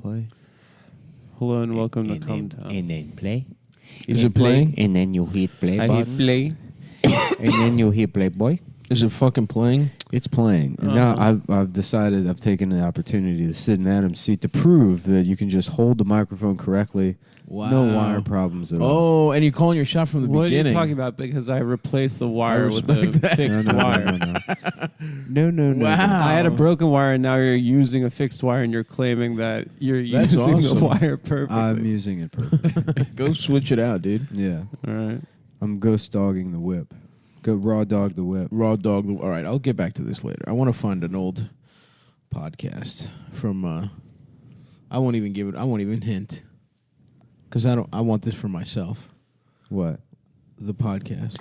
play. Hello and welcome to CumTown. And then play. Is it playing? And then you'll hit play I button. hit play. And then you'll hit play, boy. Is it fucking playing? It's playing. And now I've decided I've taken the opportunity to sit in Adam's seat to prove that you can just hold the microphone correctly. Wow. No wire problems at all. Oh, and you're calling your shot from the What beginning. are you talking about? Because I replaced the wire with respect a that. fixed wire. No. Wow. I had a broken wire, and now you're using a fixed wire, and you're claiming that you're That's using the awesome. wire perfectly. I'm using it perfectly. Go switch it out, dude. Yeah. All right. I'm ghost dogging the whip. Go raw dog the whip. Raw dog. All right, I'll get back to this later. I want to find an old podcast from. I won't even hint. Because I want this for myself. What? The podcast.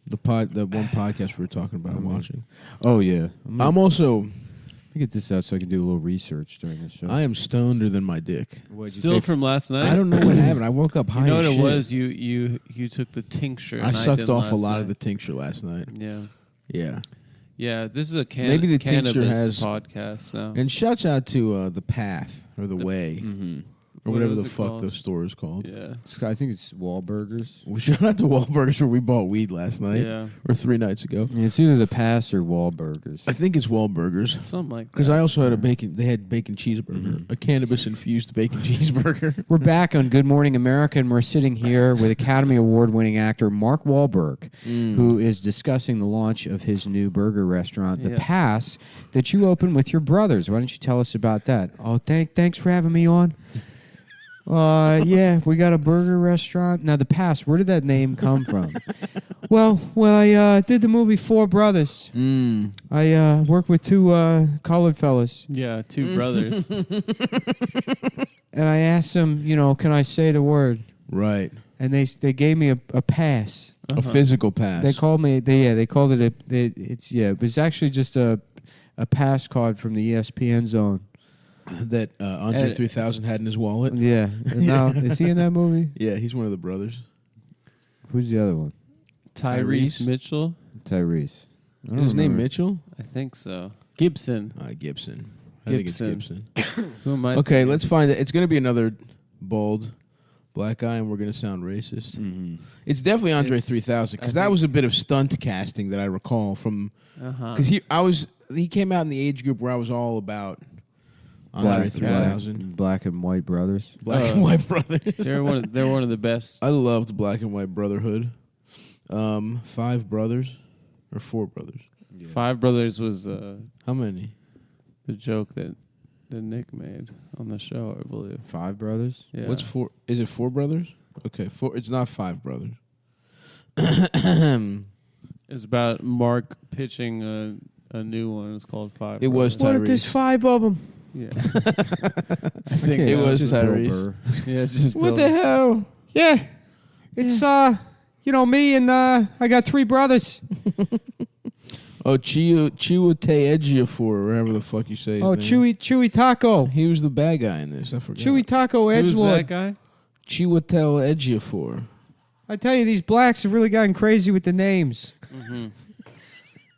The one podcast we were talking about watching. Oh, yeah. I'm also. Let me get this out so I can do a little research during the show. I am stoneder than my dick. Still from last night? I don't know what happened. I woke up high You know what as it shit. was? You took the tincture. I and sucked did off last a lot night. of the tincture last night. Yeah. Yeah. Yeah, this is a Maybe the tincture cannabis has- podcast now. And shouts out to The Path or The Way Mm-hmm. or what whatever was the it fuck called? the store is called. Yeah. I think it's Wahlburgers. Well, shout out to Wahlburgers where we bought weed last night Yeah. or 3 nights ago. Yeah, it's either the Pass or Wahlburgers. I think it's Wahlburgers Something like that. because I also had they had bacon cheeseburger, a cannabis infused bacon cheeseburger. We're back on Good Morning America, and we're sitting here with Academy Award-winning actor Mark Wahlberg, who is discussing the launch of his new burger restaurant, The Yeah. Pass, that you opened with your brothers. Why don't you tell us about that? Oh, thanks for having me on. Yeah, we got a burger restaurant. Now, The Pass, where did that name come from? Well, when I did the movie Four Brothers, I worked with 2 colored fellas. Yeah, 2 brothers. And I asked them, can I say the word? Right, And they gave me a pass. a physical pass. They called me. They called it it was actually just a pass card from the ESPN zone. that Andre 3000 had in his wallet. Yeah. And now is he in that movie? Yeah, he's one of the brothers. Who's the other one? Tyrese Mitchell? Tyrese. I don't Is his name remember. Mitchell? I think so. Gibson. Gibson. I think it's Gibson. Gibson. Who am I Okay, thinking? let's find it. It's going to be another bald black guy, and we're going to sound racist. Mm-hmm. It's definitely Andre It's- 3000 because I that think- was a bit of stunt casting that I recall from because he came out in the age group where I was all about Andre 3000, Black and white brothers. Black and White Brothers. They're one of the best. I loved Black and White Brotherhood. 5 brothers or 4 brothers. Yeah. 5 Brothers was How many? the joke that Nick made on the show, I believe. 5 brothers. Yeah. What's 4? Is it 4 brothers? Okay, 4. It's not 5 brothers. It's about Mark pitching a new one. It's called 5 It was Brothers. What if there's 5 of them? Yeah. I think it was just Bill Tyrese. Burr. Yeah, it's just What Bill. the hell? Yeah. It's me and I got 3 brothers. Oh, Chiwetel or whatever the fuck you say. His name. Chewy Taco. He was the bad guy in this. I forgot. Chewy Taco Who's that Edgelord. guy? Chiwetel Ejiofor. I tell you, these blacks have really gotten crazy with the names.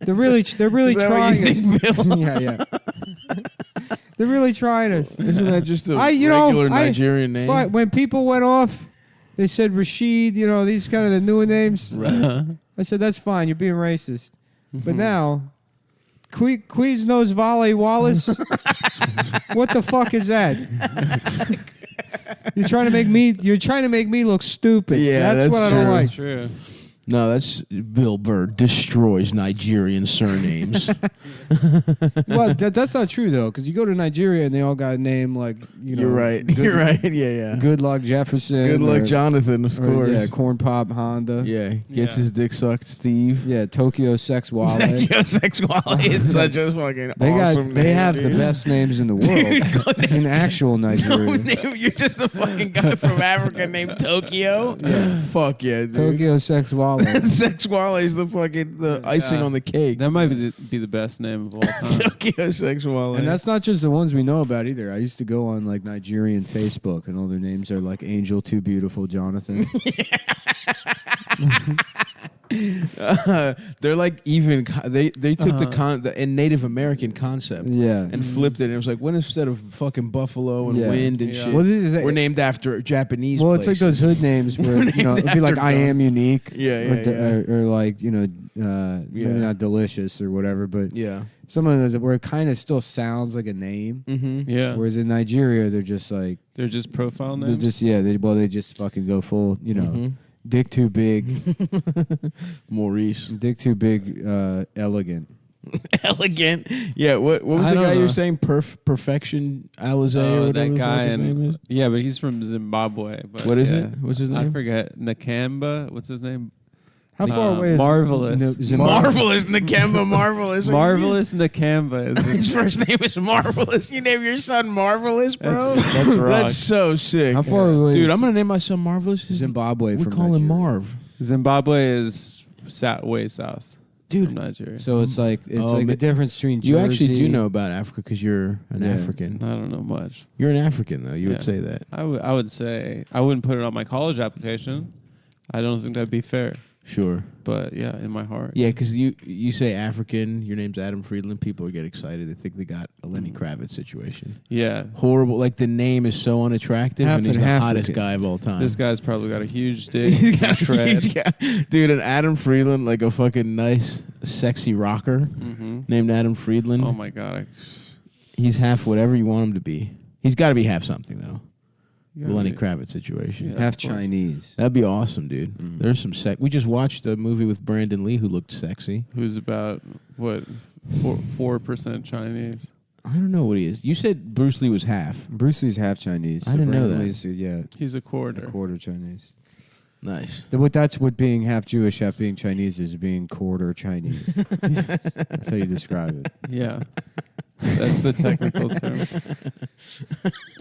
They're really Is that what trying you it. think, Bill? Yeah. They're really trying it. Isn't that just a regular regular Nigerian name? When people went off, they said Rashid, these kind of the newer names. Right. I said, that's fine, you're being racist. But now, Queens Valley Wallace, what the fuck is that? You're trying to make me look stupid. Yeah, that's what I don't true. like. True. No, that's Bill Burr destroys Nigerian surnames. Well, that's not true though, because you go to Nigeria and they all got a name like You're right. You're right. Yeah. Good Luck Jefferson. Good luck, Jonathan. Of course. Yeah, Corn Pop Honda. Yeah. Gets Yeah. his dick sucked. Steve. Yeah, Tokyo Sex Wale. Sexuality is such a fucking awesome They name, have dude. the best names in the world in actual Nigeria. You're just a fucking guy from Africa named Tokyo. Yeah. Fuck yeah, dude. Tokyo Sex Wale. Sexuale is the fucking icing on the cake. That might be the best name of all time. Tokyo Sexuale. And that's not just the ones we know about either. I used to go on like Nigerian Facebook, and all their names are like Angel Too Beautiful Jonathan. They're like even. They took the Native American concept. Yeah. And flipped it. And it was like, what instead of fucking buffalo and Yeah. wind and Yeah. shit, Well, this is- we're named after Japanese. Well, it's like places. those hood names where it'd be like after I am unique. Yeah. Or like maybe not delicious or whatever, but Yeah. some of those where it kind of still sounds like a name. Mm-hmm. Yeah. Whereas in Nigeria, they're just like They're just profile they're names. just they just fucking go full. Dick too big, Maurice. dick too big, elegant. Elegant. Yeah. What was I the don't guy you know. were saying? Perfection Alizé or whatever that the guy fuck his name is. Yeah, but he's from Zimbabwe. But What is yeah. it? What's his I name? forget. Nakamba. What's his name? How far away is Marvelous. Marvelous Nakemba. Marvelous. Marvelous Nakamba. Is His first name is Marvelous. You name your son Marvelous, bro? That's rock. That's so sick. How far away Dude, is I'm gonna name my son Marvelous. Zimbabwe We from call him Nigeria? Marv. Zimbabwe is way south. Dude. From Nigeria. So it's like Oh, the but difference between You actually Jersey- do know about Africa because you're an Yeah. African. I don't know much. You're an African, though. You would Yeah. say that. I would say I wouldn't put it on my college application. I don't think that'd be fair. Sure. But yeah, in my heart. Yeah, because you say African, your name's Adam Friedland, people get excited. They think they got a Lenny Kravitz situation. Yeah. Horrible. Like, the name is so unattractive, Half and he's and the half hottest African. guy of all time. This guy's probably got a huge dick. He's got and a shred. huge guy. Dude, an Adam Friedland, like a fucking nice, sexy rocker Mm-hmm. named Adam Friedland. Oh my god. He's half whatever you want him to be. He's got to be half something, though. Yeah, The Lenny yeah. Kravitz situation. Yeah. half of course. Chinese. That'd be awesome, dude. Mhm. There's some We just watched a movie with Brandon Lee who looked sexy. Who's about what 4% Chinese. I don't know what he is. You said Bruce Lee was half. Bruce Lee's half Chinese. I didn't know Brandon that. Lee's, yeah, He's a a quarter. quarter Chinese. Nice. That's what being half Jewish, half being Chinese is, being quarter Chinese. That's how you describe it. Yeah. That's the technical term.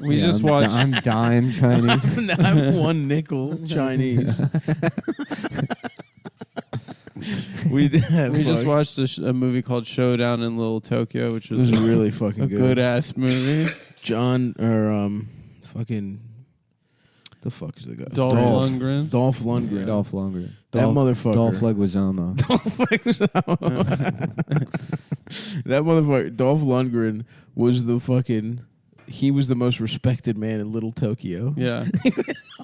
We Yeah, just I'm watched I'm dime Chinese. I'm one nickel Chinese. we just watched a movie called Showdown in Little Tokyo, which It was was really fucking a good. good ass movie. John or fucking the fuck is the guy? Dolph Lundgren. Dolph Lundgren. Dolph Lundgren. That motherfucker. Dolph Leguizamo. That motherfucker. Dolph Lundgren was the fucking. He was the most respected man in Little Tokyo. Yeah.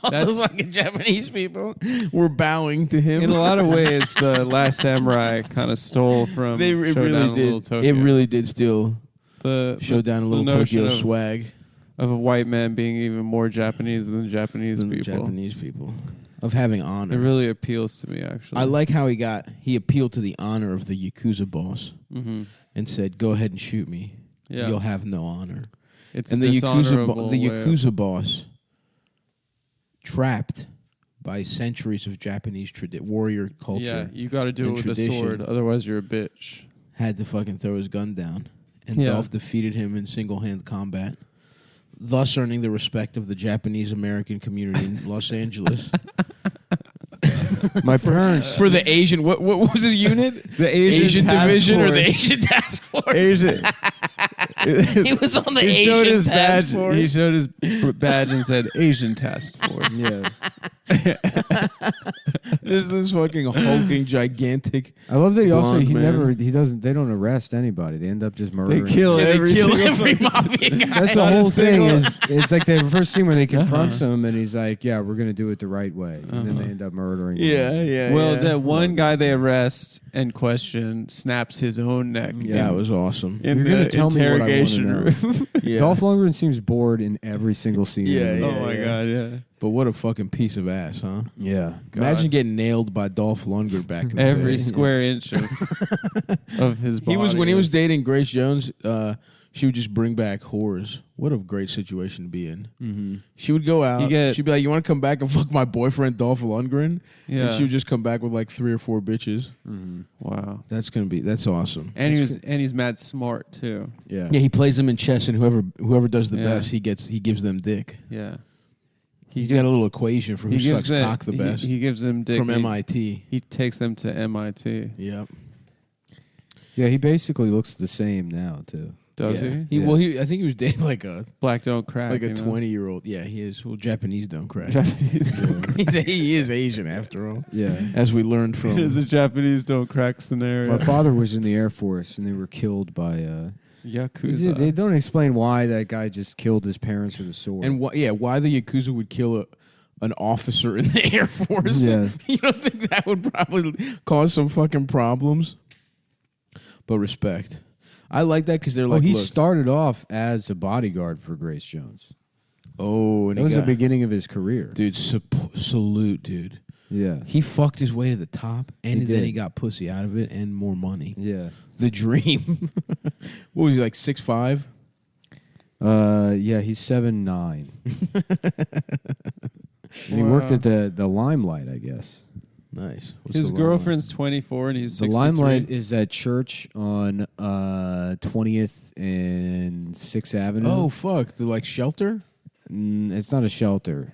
All the That's- fucking Japanese people were bowing to him. In a lot of ways, The Last Samurai kind of stole from it Showdown really in Little did. Tokyo. It really did steal the Showdown in the Little notion Tokyo of- swag of a white man being even more Japanese than the Japanese than the people. Japanese people of having honor. It really appeals to me, actually. I like how he appealed to the honor of the Yakuza boss Mm-hmm. and said, "Go ahead and shoot me. Yeah. You'll have no honor." It's And a the dishonorable way of- Yakuza boss, trapped by centuries of Japanese warrior Yeah, culture, you got to do it and with tradition. a sword, otherwise you're a bitch. had to fucking throw his gun down. And Yeah. Dolph defeated him in single-hand combat, thus earning the respect of the Japanese-American community in Los Angeles. My parents. For the Asian, what was his unit? The Asian Task Division or Force. the Asian Task Force? Asian. He was on the He showed Asian his Task badge. Force. He showed his badge and said Asian Task Force. Yeah. This fucking hulking, gigantic. I love that Blonde man. they don't arrest anybody. They end up just murdering. kill Yeah, they every kill single every person. mafia guy. That's the Not a whole thing. single- It's like the first scene where they confronts him, and he's like, "Yeah, we're gonna do it the right way," and then Uh-huh. they end up murdering. Yeah, him. yeah. Well, yeah. that one guy they arrest and question snaps his own neck. Yeah. That was awesome. In You're the gonna tell me what I wanna interrogation know. room. Yeah. Dolph Lundgren seems bored in every single scene. in the Yeah, movie. Oh my god, yeah. But what a fucking piece of ass, huh? yeah. Imagine getting nailed by Dolph Lundgren back in the Every day. square inch of his body. He was when he was is- dating Grace Jones. She would just bring back whores. What a great situation to be in. Mm-hmm. She would go out. You get- She'd be like, "You want to come back and fuck my boyfriend Dolph Lundgren?" Yeah. And she would just come back with like 3 or 4 bitches. Mm-hmm. Wow. That's awesome. And he's mad smart too. Yeah. Yeah, he plays them in chess, and whoever does the Yeah. best, he gives them dick. Yeah. He's got a little equation for who sucks cock the best He gives them dick. from He- MIT. He takes them to MIT. Yep. Yeah. He basically looks the same now too. Does Yeah. he? Well, I think he was dating like a Black don't crack. 20-year-old. Yeah, he is. Well, Japanese don't crack. Japanese. He is Asian after all. Yeah. As we learned from. It is a Japanese don't crack scenario. My father was in the Air Force, and they were killed by. Yakuza. They don't explain why that guy just killed his parents with a sword. And why the Yakuza would kill an officer in the Air Force. Yeah. You don't think that would probably cause some fucking problems? But respect. I like that because they're like, he look, started off as a bodyguard for Grace Jones. and That was the beginning of his career. Dude, salute, dude. Yeah. He fucked his way to the top, and He then did. he got pussy out of it and more money. Yeah. The dream. What was he, like 6'5"? Yeah, he's 7'9". And he worked at the Limelight, I guess. Nice. What's His the girlfriend's 24 and he's The 63. Limelight is that church on 20th and 6th Avenue. Oh, fuck. The, like, shelter? It's not a shelter.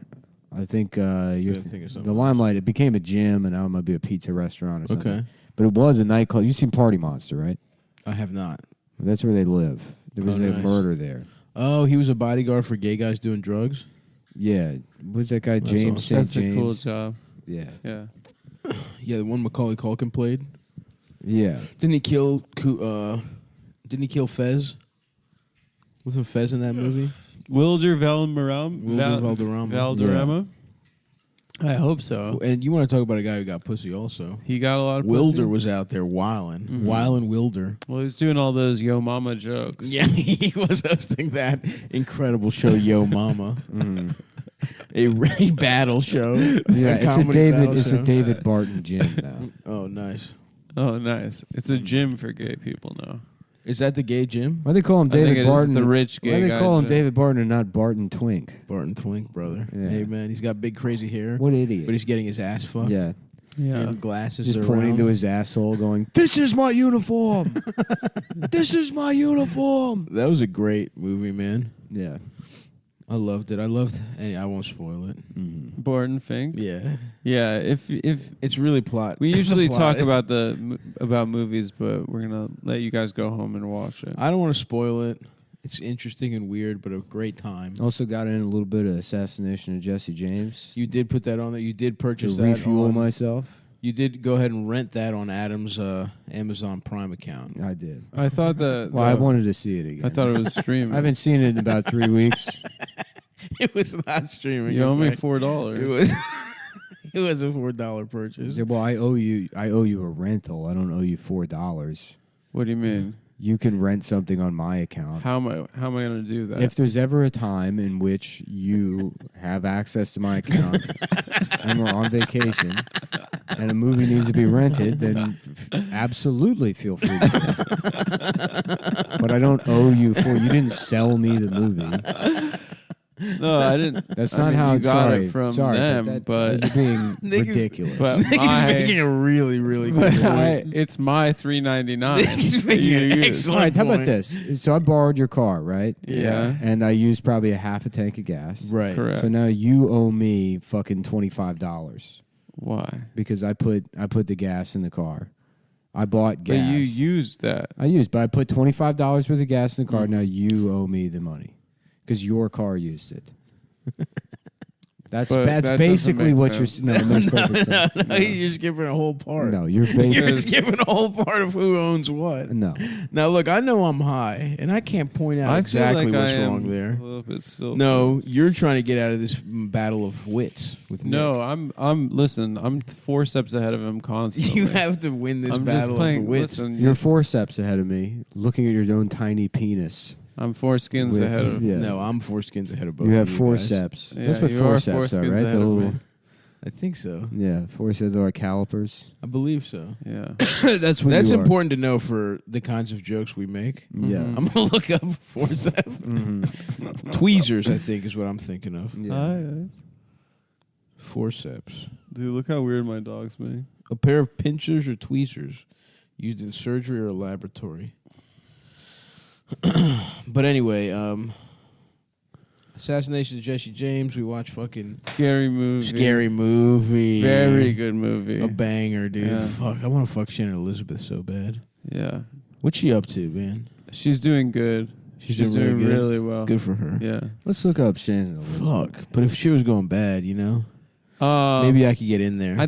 I think you're thinking of something the else. Limelight. It became a gym, and now it might be a pizza restaurant or something. Okay. But it was a nightclub. You've seen Party Monster, right? I have not. That's where they live. There was Oh, a nice. murder there. Oh, he was a bodyguard for gay guys doing drugs? Yeah. What's that guy? That's James awesome. St. That's James. a cool job. Yeah. Yeah. Yeah, the one Macaulay Culkin played. Yeah. Didn't he kill Fez? Wasn't Fez in that movie? Wilder Valderrama. Valderrama. Valderrama. I hope so. And you want to talk about a guy who got pussy also. He got a lot of Wilder pussy? was out there wilding. Mhm. Wilding Wilder. Well, he was doing all those Yo Mama jokes. Yeah, he was hosting that incredible show, Yo Mama. a battle show. Yeah, it's a comedy battle David. It's a show. David Barton gym now. Oh, nice. Oh, nice. It's a gym for gay people now. Is that the gay gym? Why they call him I think David it is Barton? the rich Why gay they guy call him gym. David Barton and not Barton Twink? Barton Twink, brother. Yeah. Hey, man, he's got big crazy hair. What idiot? But he's getting his ass fucked. Yeah, Yeah. And glasses just are pointing round. to his asshole, going, "This is my uniform. This is my uniform." That was a great movie, man. Yeah. I loved it. Hey, I won't spoil it. Barton Fink. Yeah. Yeah. If It's really plot. we usually the plot talk about movies, but we're gonna let you guys go home and watch it. I don't want to spoil it. It's interesting and weird, but a great time. Also got in a little bit of assassination of Jesse James. You did put that on there. You did to purchase that. refuel on- myself. You did go ahead and rent that on Adam's Amazon Prime account. I did. I thought that. Well, I wanted to see it again. I thought it was streaming. I haven't seen it in about 3 weeks. It was not streaming. You owe me in fact. $4. It was. It was a $4 purchase. Yeah, well, I owe you a rental. I don't owe you $4. What do you mean? You can rent something on my account. How am I going to do that? If there's ever a time in which you have access to my account and we're on vacation and a movie needs to be rented, then absolutely feel free to do that. But I don't owe you you didn't sell me the movie. no, I didn't. That's I not mean, how you it's got sorry. it from sorry, them, but you're being Niggas- ridiculous. but He's making my, a really, really good point. it's my $3.99. He's making You an use. excellent All right, how about point. this? So I borrowed your car, right? Yeah. And I used probably a half a tank of gas. Right. Correct. So now you owe me fucking $25 Why? because I put the gas in the car. I bought gas. But you used that. But I put $25 worth of gas in the car. Now you owe me the money because your car used it. That's But that basically doesn't what make you're. sense. No, it makes perfect sense. No, you're just giving a whole part. No, you're You're basically just giving a whole part of who owns what. no. Now, look, I know I'm high, and I can't point out I exactly feel like what's I am wrong there. A little bit still. No, you're trying to get out of this battle of wits with No, Nick. Listen, I'm 4 steps ahead of him constantly. You have to win this I'm just battle playing. of the wits. Listen, You're 4 steps ahead of me, looking at your own tiny penis. I'm 4 skins With- ahead of. yeah. No, I'm 4 skins ahead of both. You have of 4 guys. steps. Yeah, That's what you are 4 forceps are, skins right? ahead The of little, me. I think so. yeah, forceps are like calipers. I believe so. Yeah. That's what That's you are. important to know for the kinds of jokes we make. Yeah. Mhm. I'm gonna look up forceps. Mhm. Tweezers, I think, is what I'm thinking of. Yeah. Forceps. Dude, look how weird my dog's being. A pair of pincers or tweezers used in surgery or laboratory. But anyway, Assassination of Jesse James. We watch fucking Scary movie. scary movie. Very good movie. A banger, dude. Yeah. Fuck, I want to fuck Shannon Elizabeth so bad. Yeah. What's she up to, man? She's doing good. She's She's doing doing really good. really well. Good for her. Yeah. Let's look up Shannon. Fuck. But if she was going bad, maybe I could get in there. I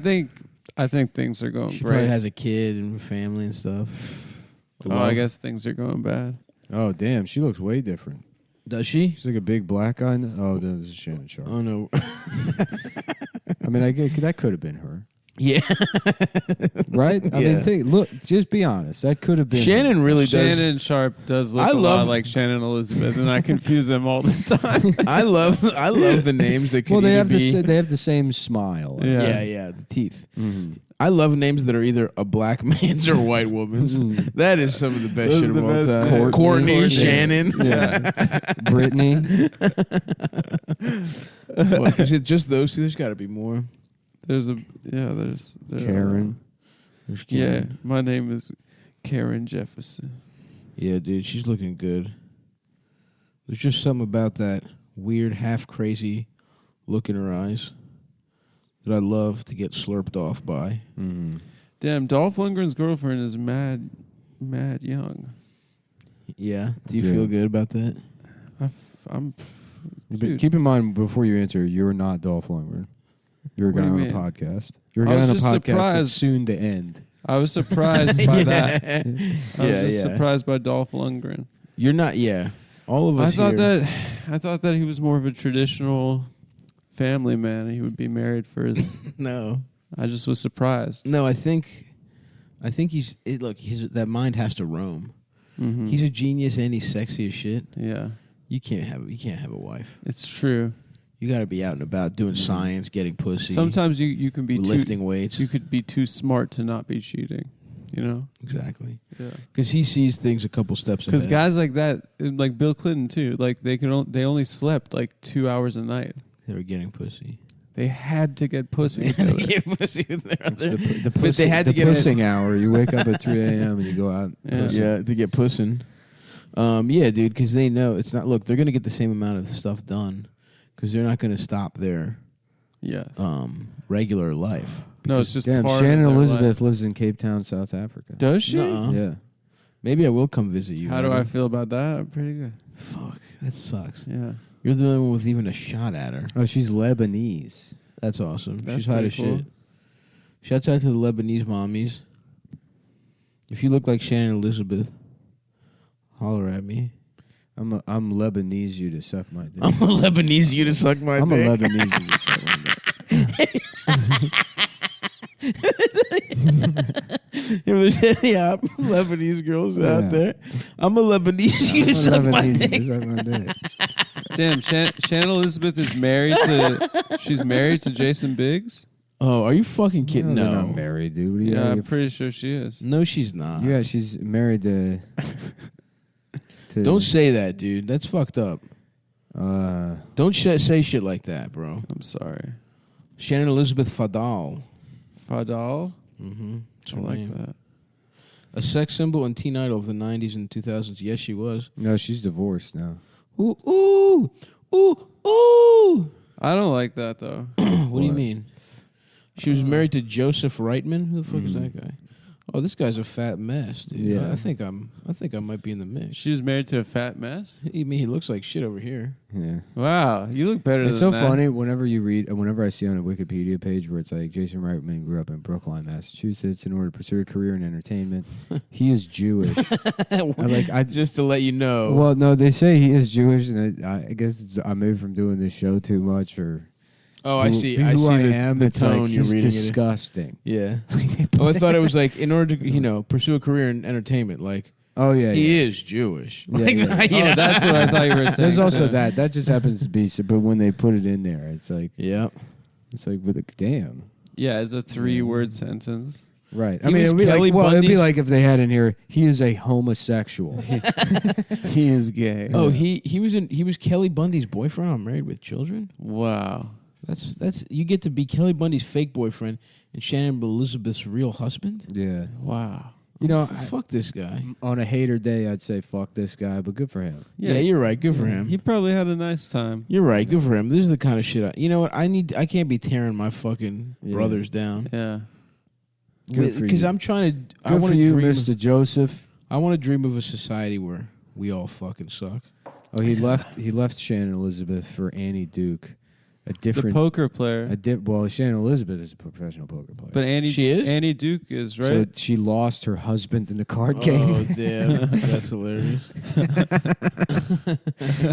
think things are going She great. probably has a kid and family and stuff. I guess things are going bad. Oh, damn. She looks way different. Does she? She's like a big black guy. Oh, this is Shannon Sharp. Oh, no. I mean, I get that could have been her. Yeah. Right? I mean, look, just be honest. That could have been Shannon her. really does. Shannon Sharp does look I a lot love- like Shannon Elizabeth, and I confuse them all the time. I love the names that could Well, they either have be. they have the same smile. Yeah. Yeah, the teeth. Mm-hmm. I love names that are either a black man's or a white woman's. That is some of the best Those shit are of the all best. time. Courtney. Shannon. Yeah. Brittany. What, is it just those two? There's got to be more. There's Karen. There's Yeah, Karen. my name is Karen Jefferson. Yeah, dude, she's looking good. There's just something about that weird, half crazy look in her eyes that I love to get slurped off by. Mm-hmm. Damn, Dolph Lundgren's girlfriend is mad young. Yeah. Do you Yeah. feel good about that? Dude, Keep in mind, before you answer, you're not Dolph Lundgren. You're a What guy do you on a mean? podcast. You're a I guy was on a just podcast that's surprised. soon to end. I was surprised by that. I Yeah, was just yeah. surprised by Dolph Lundgren. You're not, yeah. All of I us thought here. I thought that he was more of a traditional family man. He would be married for his. No. I just was surprised. No, I think he's look. That mind has to roam. Mm-hmm. He's a genius and he's sexy as shit. Yeah, You can't have a wife. it's true. You got to be out and about doing science, getting pussy. Sometimes you can be lifting weights. You could be too smart to not be cheating. You know. Exactly. Yeah. Because he sees things a couple steps ahead. Because guys like that, like Bill Clinton too, like they only slept like 2 hours a night. They were getting pussy. They had to get pussy. They had to get pussy with their It's other. the But they had to get pussing hour. You wake up at 3 a.m. and you go out. Yeah. pussing. Yeah, to get pussin'. Yeah, dude, because they know it's not. Look, they're going to get the same amount of stuff done because they're not going to stop their Yes. regular life. No, it's just Damn, part Shannon of their Elizabeth lives in Cape Town, South Africa. life. Does she? Nuh-uh. Yeah. Maybe I will come visit you. How do man. I feel about that? Pretty good. Fuck, that sucks. Yeah. You're the only one with even a shot at her. Oh, she's Lebanese. That's awesome. That's She's hot pretty as cool. shit. Shouts out to the Lebanese mommies. If you look like Shannon Elizabeth, holler at me. I'm Lebanese you to suck my dick. I'm a Lebanese you to suck my I'm a dick. Lebanese you to suck my dick. If there's any Lebanese girls Yeah. out there, I'm a Lebanese you I'm to a suck my Lebanese dick. you to suck my dick. Damn, Shannon Elizabeth is married to. She's married to Jason Biggs. Oh, are you fucking kidding? They're No. not married, dude. What do you Yeah, I'm have? pretty sure she is. No, she's not. Yeah, she's married to. Don't say that, dude. That's fucked up. Don't say shit like that, bro. I'm sorry. Shannon Elizabeth Fadal. Fadal. Mm-hmm. I like that. A sex symbol and teen idol of the 90s and 2000s. Yes, she was. No, she's divorced now. Ooh, ooh, ooh, ooh. I don't like that though. What do you mean? She was married to Joseph Reitman. Who the fuck is that guy? Oh, this guy's a fat mess, dude. Yeah. I think I might be in the mix. She was married to a fat mess. I mean, he looks like shit over here. Yeah. Wow, you look better. It's so than that. funny whenever I see on a Wikipedia page where it's like Jason Reitman grew up in Brookline, Massachusetts, in order to pursue a career in entertainment. He is Jewish. Just to let you know. Well, no, they say he is Jewish, and I guess I maybe from doing this show too much, or oh, I see. who I see I the, am. the It's tone like you're he's reading disgusting. it. Yeah. Oh, I thought it was like in order to pursue a career in entertainment. Like Oh yeah, he yeah. is Jewish. Yeah, Like, yeah. you know? Oh, that's what I thought you were saying. There's also too. that. That just happens to be. But when they put it in there, it's like Yeah. with a damn. Yeah, as a 3-word sentence. Right. He I mean, was it'd be Kelly like it'd be Bundy's- like if they had in here, he is a homosexual. He is gay. Oh, he was Kelly Bundy's boyfriend on Married with Children. Wow. That's you get to be Kelly Bundy's fake boyfriend and Shannon Elizabeth's real husband. Yeah. Wow. You know, Fuck this guy. on a hater day, I'd say fuck this guy, but good for him. Yeah, you're right. Good for him. He probably had a nice time. You're right. Good for him. This is the kind of shit. You know what? I can't be tearing my fucking Yeah. brothers down. Yeah. Good for Because you. I'm trying to. I Good want for to you, dream. Mr. Joseph. I want to dream of a society where We all fucking suck. Oh, he left Shannon Elizabeth for Annie Duke, a The different poker player. well, Shannon Elizabeth is a professional poker player. But She is? Annie Duke is, right? So she lost her husband in a card game. Oh, damn. That's hilarious.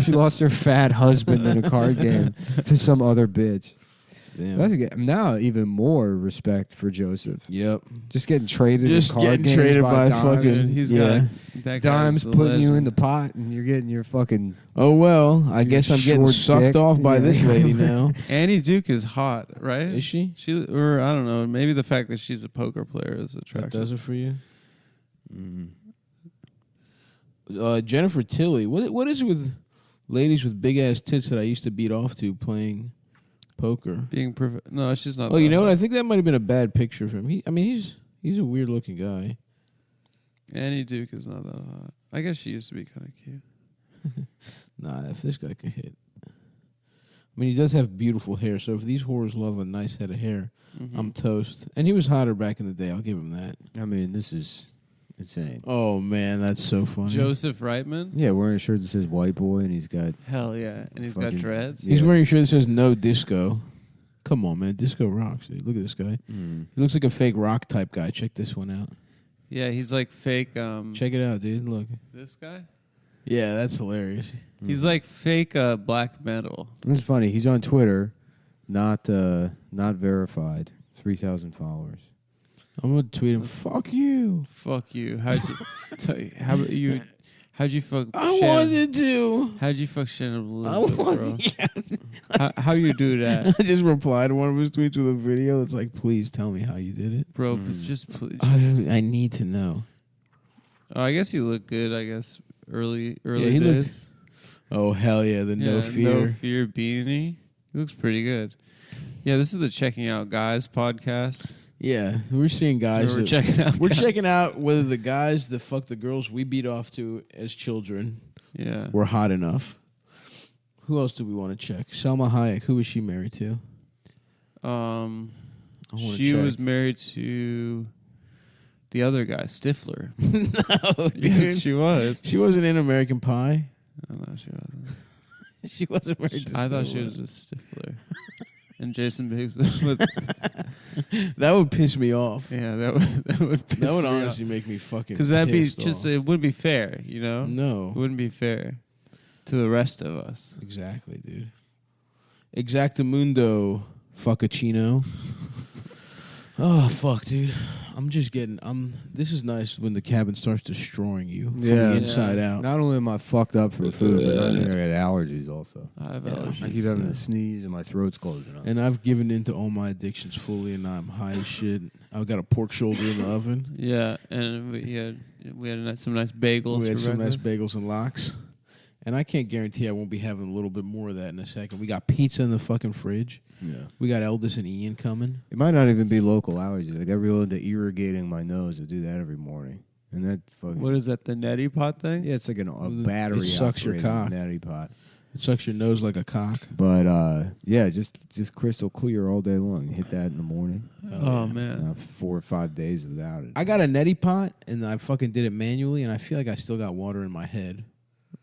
She lost her fat husband in a card game to some other bitch. Damn. That's now even more respect for Joseph. Yep. Just getting traded. Just in card getting games traded by Dimes. fucking- Dude, he's Yeah. got that Dimes guy's a putting you in legend. the pot, and you're getting your fucking. Oh, well, I guess I'm getting short sucked dick. off by Yeah. this lady now. Annie Duke is hot, right? Is she? She, or I don't know. Maybe the fact that she's a poker player is That attractive. does it for you? Jennifer Tilly. What is it with ladies with big ass tits that I used to beat off to playing poker? Being perfect. No, she's not. Oh, you that know what? hot. I think that might have been a bad picture for him. He's a weird looking guy. Annie Duke is not that hot. I guess she used to be kind of cute. Nah, if this guy could hit. I mean, he does have beautiful hair. So if these whores love a nice head of hair, Mm-hmm. I'm toast. And he was hotter back in the day. I'll give him that. I mean, this is insane. Oh man, that's so funny. Joseph Reitman. Yeah, wearing a shirt that says "white boy" and he's got. Hell yeah, and he's got Fucking- dreads. He's Yeah. wearing a shirt that says "No Disco." Come on, man. Disco rocks, dude. Look at this guy. He looks like a fake rock type guy. Check this one out. Yeah, he's like fake. Check it out, dude. Look. This guy. Yeah, that's hilarious. He's like fake black metal. This is funny. He's on Twitter, not verified. 3,000 followers. I'm gonna tweet him. Fuck you. Fuck you. How'd you? How about you? How'd you fuck? I Shannon? wanted to. How'd you fuck Shannon I Elizabeth, bro? wanted. Yeah. How you do that, I just replied to one of his tweets with a video that's like, "Please tell me how you did it. bro? Just please. I need to know." Oh, I guess he looked good. I guess early he days. Oh hell yeah, the no fear. beanie. He looks pretty good. Yeah, this is the Checking Out Guys podcast. Yeah, we're seeing guys. So we're that- checking out. We're guys. checking out whether the guys that fuck the girls we beat off to as children Yeah. were hot enough. Who else do we want to check? Selma Hayek. Who was she married to? I wanna She check. was married to the other guy, Stifler. No, dude. Yes, she was. She wasn't in American Pie. Oh, no, she wasn't. She wasn't married to I thought she was just Stifler. And Jason Biggs was with. That would piss me off. Yeah, that would piss That would me honestly make me fucking because that'd be pissed just off. it wouldn't be fair, you know. It No. wouldn't be fair to the rest of us. Exactly, dude. Exactamundo fuckachino. Oh fuck, dude. This is nice when the cabin starts destroying you from Yeah. the inside out. Not only am I fucked up from food, but I think I got allergies also. I have Yeah. allergies. I keep having a sneeze and my throat's closing up. And I've given in to all my addictions fully, and I'm high as shit. I've got a pork shoulder in the oven. Yeah, and we had some nice bagels. We had for some nice breakfast. bagels and lox. And I can't guarantee I won't be having a little bit more of that in a second. We got pizza in the fucking fridge. Yeah. We got Eldis and Ian coming. It might not even be local allergies. I got real into irrigating my nose. I do that every morning. And that fucking... What is that? The neti pot thing? Yeah, it's like a battery. It sucks your cock. Neti pot. It sucks your nose like a cock. But yeah, just crystal clear all day long. Hit that in the morning. Oh man. 4 or 5 days without it. I got a neti pot, and I fucking did it manually, and I feel like I still got water in my head.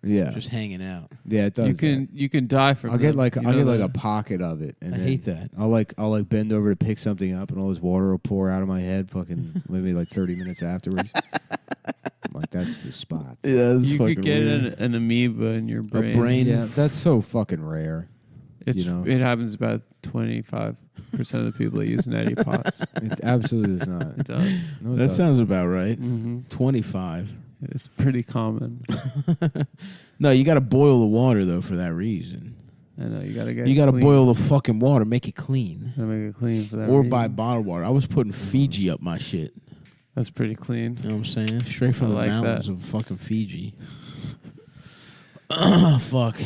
Yeah, Just hanging out. yeah, it does. You can die from. I'll get them. like You I'll know get like that? a pocket of it. And I then hate that. I'll like bend over to pick something up, and all this water will pour out of my head. Fucking maybe like 30 minutes afterwards. I'm like, that's the spot. Yeah, You could get an amoeba in your brain. brain. Yeah, that's so fucking rare. It's, you know. It happens about 25% of the people that use neti pots. It absolutely does not. It does. No, it That doesn't. sounds about right. Mm-hmm. 25. It's pretty common. No, you got to boil the water though for that reason. I know you gotta get. You got to clean. boil the fucking water, make it clean, Gotta make it clean for that. or reason. buy bottled water. I was putting Fiji up my shit. That's pretty clean. You know what I'm saying? Straight from I the like mountains that. of fucking Fiji. Fuck.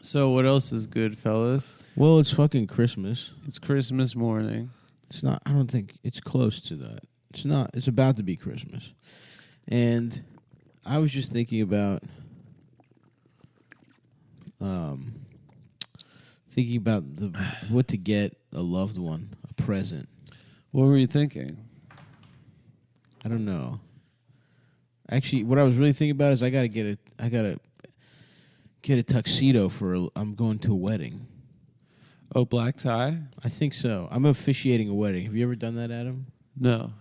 So what else is good, fellas? Well, it's fucking Christmas. It's Christmas morning. It's not. I don't think it's close to that. It's not. It's about to be Christmas, and I was just thinking about, what to get a loved one, a present. What were you thinking? I don't know. Actually, what I was really thinking about is I gotta get a tuxedo I'm going to a wedding. Oh, black tie? I think so. I'm officiating a wedding. Have you ever done that, Adam? No.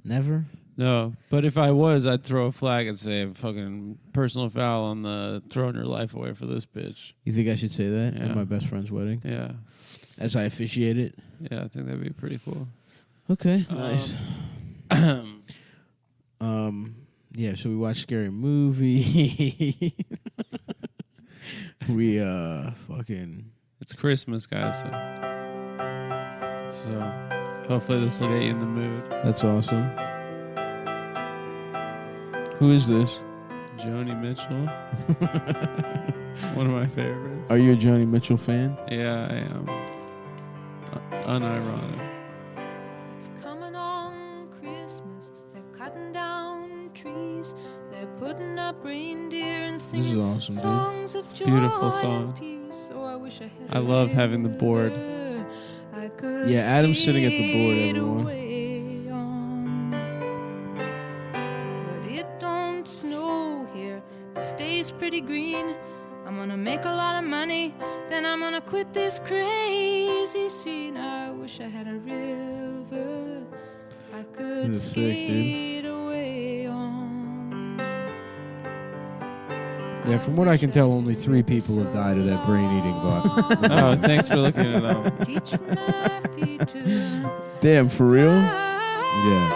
Never? No. But if I was, I'd throw a flag and say fucking personal foul on the throwing your life away for this bitch. You think I should say that Yeah. at my best friend's wedding? Yeah. As I officiate it? Yeah, I think that'd be pretty cool. Okay, nice. Yeah, so we watched Scary Movie. We fucking... It's Christmas, guys. So hopefully this will get you in the mood. That's awesome. Who is this? Joni Mitchell. One of my favorites. Are you a Joni Mitchell fan? Yeah, I am. Unironic. It's coming on Christmas. They're cutting down trees. They're putting up reindeer and This is singing awesome, dude. songs of joy beautiful and song. peace. Oh, I wish I had I love having the board. I could Yeah, Adam's sitting at the board, skate everyone. away on. But it don't snow here. It stays pretty green. I'm gonna make a lot of money, then I'm gonna quit this crazy scene. I wish I had a river I could This is sick, dude. skate away on. Yeah, from what I can tell, only 3 people have died of that brain-eating bug. Oh, thanks for looking it up. Teach my feet to Damn, for real? Yeah.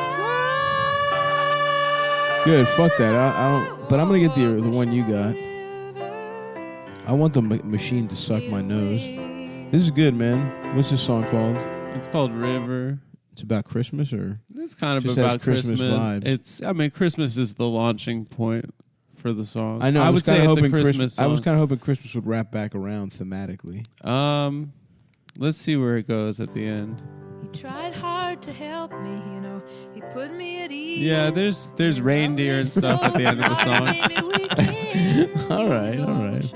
Good, fuck that. I don't... But I'm gonna get the one you got. I want the machine to suck my nose. This is good, man. What's this song called? It's called River. It's about Christmas, or It's kind of Just has about Christmas vibes. I mean, Christmas is the launching point for the song. I know. I was would say kinda it's a hoping Christmas song. I was kind of hoping Christmas would wrap back around thematically. Let's see where it goes at the end. He tried hard to help me, you know. He put me at ease. Yeah, there's reindeer and stuff at the end of the song. All right, all right.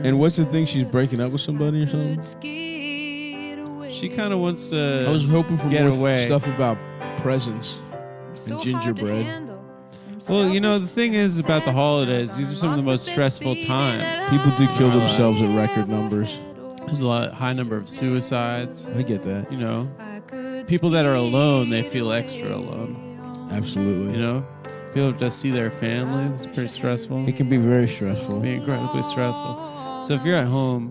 And what's the thing? She's breaking up with somebody or something? She kind of wants to. I was hoping for get more away. stuff about presents and gingerbread. Well, you know, the thing is about the holidays, these are some of the most stressful times. People do kill themselves at record numbers. There's a high number of suicides. I get that. You know, people that are alone, they feel extra alone. Absolutely. You know, people just see their family. It's pretty stressful. It can be very It stressful. can be incredibly stressful. So if you're at home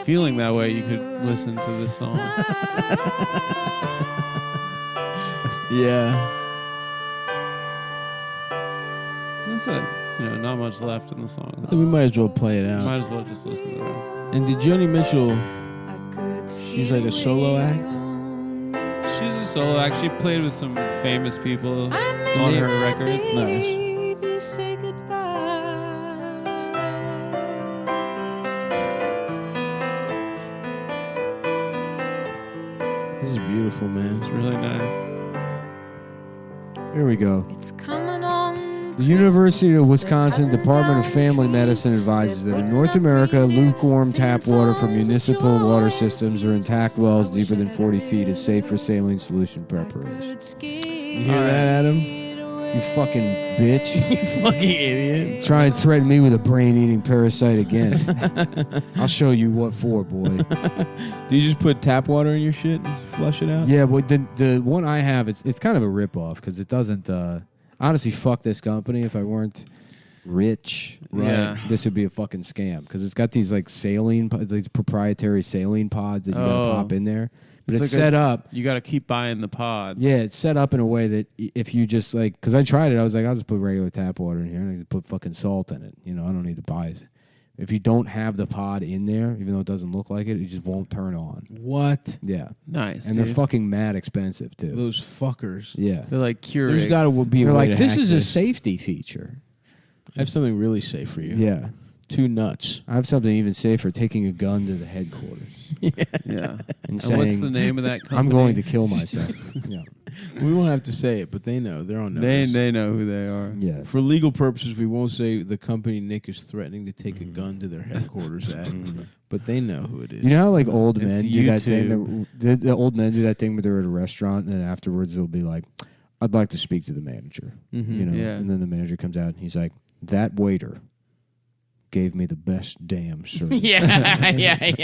feeling that way, you could listen to this song. Yeah. That's it. You know, not much left in the song. We might as well play it out. Might as well just listen to the rest. And did Joni Mitchell, she's like a solo act? She's a solo act. She played with some famous people on her records. Nice. Say This is beautiful, man. It's really nice. Here we go. It's coming on. The University of Wisconsin Department of Family Medicine advises that in North America, lukewarm tap water from municipal water systems or intact wells deeper than 40 feet is safe for saline solution preparation. You hear that, Adam? You fucking bitch. You fucking idiot. Try and threaten me with a brain-eating parasite again. I'll show you what for, boy. Do you just put tap water in your shit and flush it out? Yeah, but the one I have, it's kind of a ripoff because it doesn't... honestly, fuck this company. If I weren't rich, Yeah. this would be a fucking scam because it's got these like these proprietary saline pods that you gotta pop in there. But it's like set up. You got to keep buying the pods. Yeah, it's set up in a way that if you just like, because I tried it, I was like, I'll just put regular tap water in here and I just put fucking salt in it. You know, I don't need to buy it. If you don't have the pod in there, even though it doesn't look like it, it just won't turn on. What? Yeah. Nice. And dude. they're fucking mad expensive too. Those fuckers. Yeah. They're like Keurigs. There's got to be a They're way like, to this hack is a safety feature. I have something really safe for you. Yeah. 2 nuts. I have something even safer, taking a gun to the headquarters Yeah. and And saying, what's the name of that company? I'm going to kill myself. Yeah. We won't have to say it, but they know. They're on notice. They know who they are. Yeah. For legal purposes, we won't say the company Nick is threatening to take a gun to their headquarters at, but they know who it is. You know how like old It's men do that thing? YouTube. The old men do that thing where they're at a restaurant and then afterwards they'll be like, I'd like to speak to the manager. Mhm. You know, Yeah. and then the manager comes out and he's like, that waiter gave me the best damn service. yeah. They love to do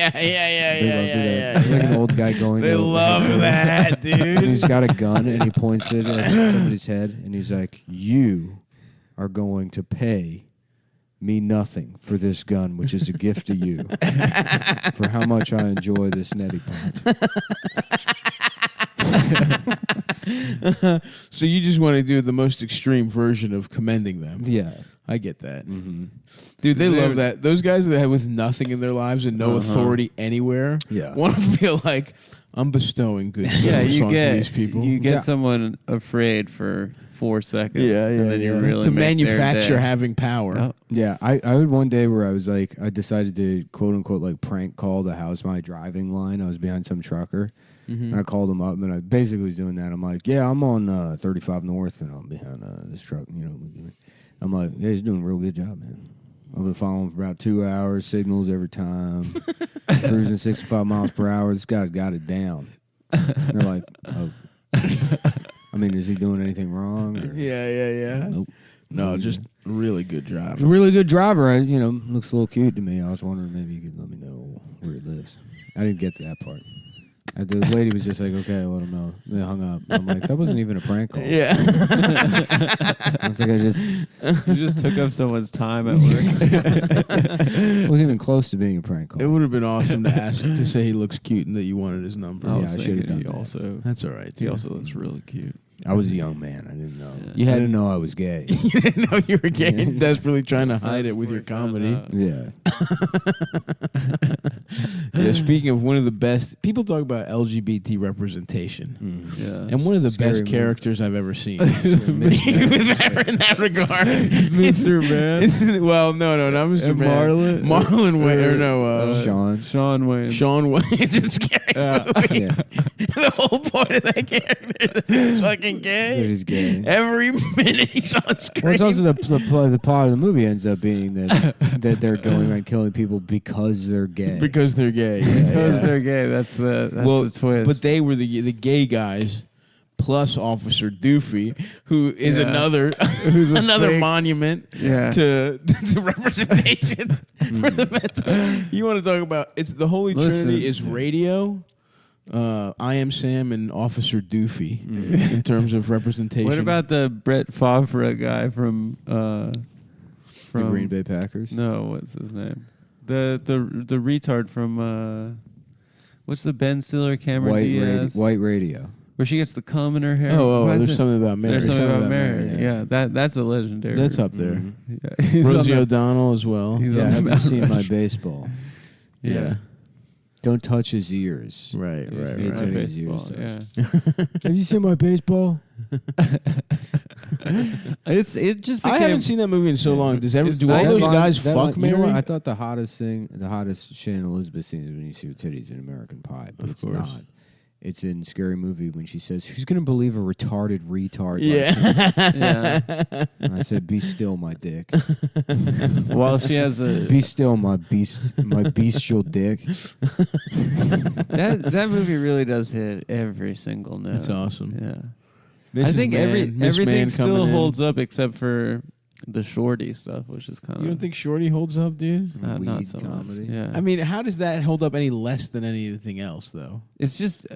that. Like an old guy going. They to- love that, And dude. he's got a gun and he points it at somebody's head and he's like, "You are going to pay me nothing for this gun, which is a gift to you for how much I enjoy this neti pot." So you just want to do the most extreme version of commending them. Yeah. I get that. Mm-hmm. Dude, they They're- love that. Those guys that have with nothing in their lives and no authority anywhere Yeah. want to feel like I'm bestowing good Yeah, service you onto get these people. you get Yeah. someone afraid for 4 seconds. yeah, and then you really to make their manufacture day. having power. Yep. Yeah, I had one day where I was like, I decided to quote unquote like prank call the how's my driving line. I was behind some trucker and I called him up and I basically was doing that. I'm like, yeah, I'm on 35 North and I'm behind this truck. You know, I'm like, yeah, he's doing a real good job, man. I've been following for about 2 hours, signals every time, cruising 65 miles per hour. This guy's got it down. And they're like, oh. I mean, is he doing anything wrong? Or? Yeah. Nope. No, just really good job. He's a really good driver. You know, looks a little cute to me. I was wondering maybe you could let me know where he lives. I didn't get to that part. The lady was just like, okay, I let him know. They hung up. I'm like, that wasn't even a prank call. Yeah. I was like, You just took up someone's time at work. it wasn't even close to being a prank call. It would have been awesome to ask to say he looks cute and that you wanted his number. Yeah, I should have done he that. also That's all right. he too. also looks really cute. I was a young man. I didn't know. Yeah. You I had- didn't know I was gay. You didn't know you were gay Yeah. and desperately trying to hide That's it with before your he found comedy. out. Yeah. Yeah, speaking of one of the best, people talk about LGBT representation. Mm. Yeah. And one of the Scary best movie. characters I've ever seen. Mr. in that regard. Mr. Man. Well, no, not Mr. And Man. Marlon Wayne, or no, Sean Wayne. Sean Wayne. It's a scary movie. Yeah. The whole point of that character is that he's fucking That gay. he's gay. Every minute he's on screen. Well, it's also the plot of the movie ends up being that they're going around killing people because they're gay. because they're gay. Because they're gay. That's the twist. But they were the gay guys plus Officer Doofy, who is Yeah. another Who's a another fake- monument Yeah. to representation for the mental. You want to talk about it's the Holy Listen. Trinity is radio, I Am Sam, and Officer Doofy in terms of representation. What about the Brett Favre guy from the Green Bay Packers. No, what's his name? The retard from what's the Ben Stiller Cameron Diaz? White radio. Where she gets the cum in her hair. Oh, What is there's it? something about Mary. There's something about Mary. Mary, Yeah, that's a legendary. That's up there. Mhm. Yeah, he's on Rosie the- O'Donnell as well. He's Yeah, on the have you Mount seen my Rushmore. baseball? Yeah. Don't touch his ears. Right, He's right, seen It's my in his baseball, ears, Yeah. Have you seen my baseball? It just became. I haven't seen that movie in so long. It's Do all nice. those guys fuck You Mary? know what? I thought the hottest Shannon Elizabeth scene is when you see her titties in American Pie, but Of it's course. not. It's in Scary Movie when she says, "Who's going to believe a retarded retard?" like Yeah. Yeah. And I said, "Be still, my dick. While she has a Be still, my bestial dick." that movie really does hit every single note. That's awesome. Yeah. I think everything Man still coming in. holds up except for the shorty stuff, which is kind of You don't think Shorty holds up, dude? not Weed so comedy? much. Yeah. I mean, how does that hold up any less than anything else, though? it's just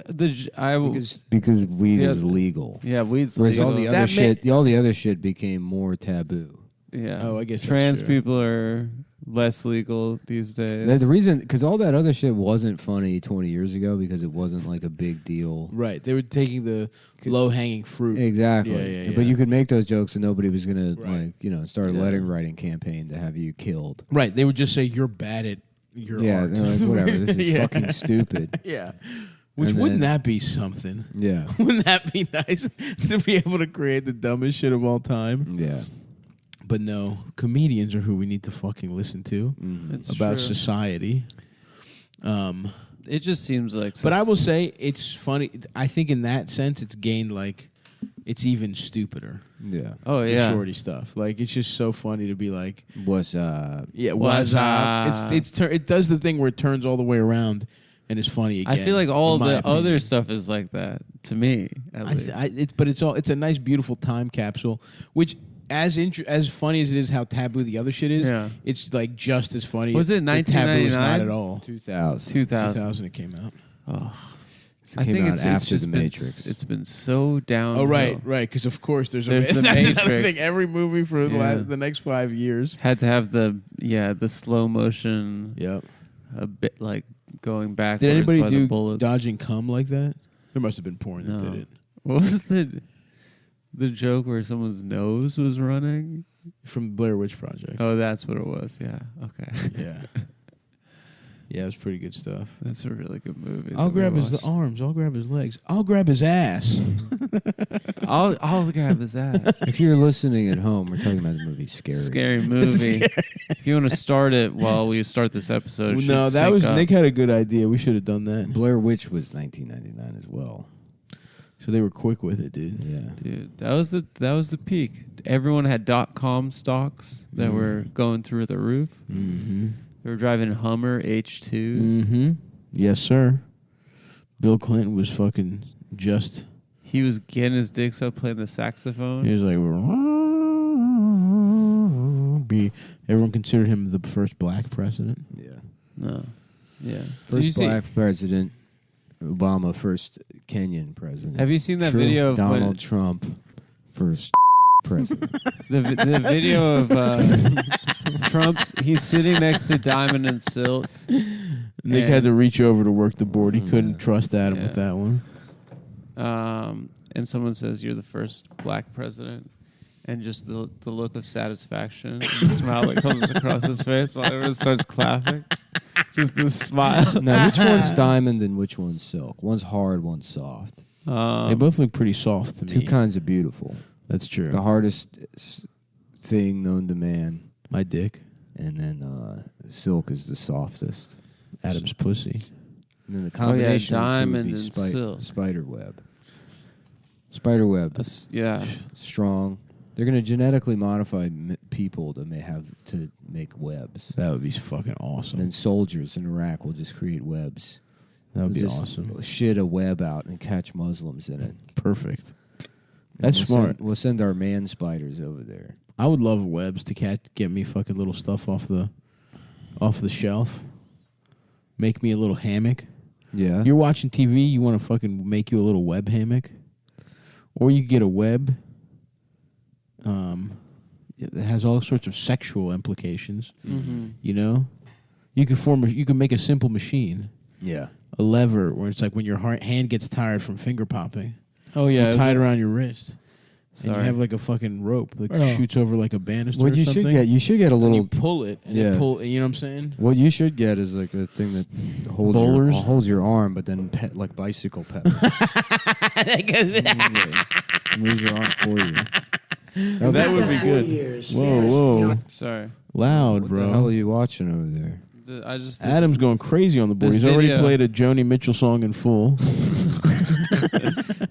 Because weed Yeah. is legal. yeah, weed's Whereas all legal. the That other shit, all the other shit became more taboo. Yeah. Oh, I guess that's trans true. people are less legal these days. The reason, because all that other shit wasn't funny 20 years ago because it wasn't like a big deal. Right. They were taking the low-hanging fruit. Exactly. Yeah. But you could make those jokes and nobody was going to, Right. start a Yeah. letter writing campaign to have you killed. Right. They would just say, you're bad at your Yeah, art. they're like, whatever, this is Yeah. fucking stupid. Yeah. Which, And wouldn't then- that be something? Yeah. Wouldn't that be nice to be able to create the dumbest shit of all time? Yeah. But no, comedians are who we need to fucking listen to Mhm. It's about true. society. It just seems like. But I will say it's funny. I think in that sense, it's gained like it's even stupider. Yeah. Oh The yeah. shorty stuff. Like it's just so funny to be like, What's up? yeah, What's what's up? up? It does the thing where it turns all the way around and it's funny again. I feel like all in my the other opinion. stuff is like that to me. At least. It's a nice, beautiful time capsule, which as funny as it is how taboo the other shit is, Yeah. it's like just as funny. Was it The taboo is not 1999? at all. 2000. 2000. It came out. Oh, It came out after just The been, Matrix. It's been so down. Oh right, because of course there's There's The that's another Matrix. thing. Every movie for the next 5 years. Had to have the slow motion. Yep. A bit like going backwards. Did anybody by the do bullets. dodging cum like that? There must have been porn that No. did it. What was the joke where someone's nose was running? From Blair Witch Project. Oh, that's what it was. Yeah. Okay. Yeah. Yeah, it was pretty good stuff. That's a really good movie. I'll that we grab his watched. arms. I'll grab his legs. I'll grab his ass. I'll grab his ass. If you're listening at home, we're talking about the movie Scary. Scary movie. If you want to start it while we start this episode, it No, should that sync was up. Nick had a good idea. We should have done that. Blair Witch was 1999 as well. So they were quick with it, dude. Yeah. Dude, that was the peak. Everyone had .com stocks that were going through the roof. Mm-hmm. They were driving Hummer H2s. Mm-hmm. Yes, sir. Bill Clinton was fucking just. He was getting his dicks up playing the saxophone. He was like. Everyone considered him the first black president. Yeah. No. Yeah. Did you First see, black president. Obama, first Kenyan president. have you seen that True. video of Donald Trump, first president? the video of Trump's? He's sitting next to Diamond and Silk. Nick had to reach over to work the board. He couldn't trust Adam with that one. And someone says you're the first black president, and just the look of satisfaction, and the smile that comes across his face while everyone starts clapping. Just the smile. Now, which one's diamond and which one's silk? One's hard, one's soft. They both look pretty soft to Two me. kinds of beautiful. That's true. The hardest thing known to man, My dick. and then silk is the softest. Adam's pussy. And then the combination of the two would diamond be and silk. spider web. Spider web, Yeah. strong. They're going to genetically modify people to make webs. That would be fucking And awesome. then soldiers in Iraq will just create webs. That would be They'll just awesome. Shit a web out and catch Muslims in it. Perfect. And That's we'll smart. We'll send our man spiders over there. I would love webs to get me fucking little stuff off the shelf. Make me a little hammock. Yeah. You're watching TV, you want to fucking make you a little web hammock. Or you get a web that has all sorts of sexual implications. Mm-hmm. You know? You can make a simple machine. Yeah. A lever where it's like when your hand gets tired from finger popping. Oh yeah. You tie it around your wrist. And Sorry. you have like a fucking rope that Oh. shoots over like a banister What or you something. should get a And you little. pull it and Yeah. you know what I'm saying? What you should get is like the thing that Bowlers? holds your arm, but then like bicycle pedals. Moves your arm for you. That would be good. Whoa. Sorry. Loud, What bro. the hell are you watching over there? Adam's going crazy on the board. this He's already video- played a Joni Mitchell song in full.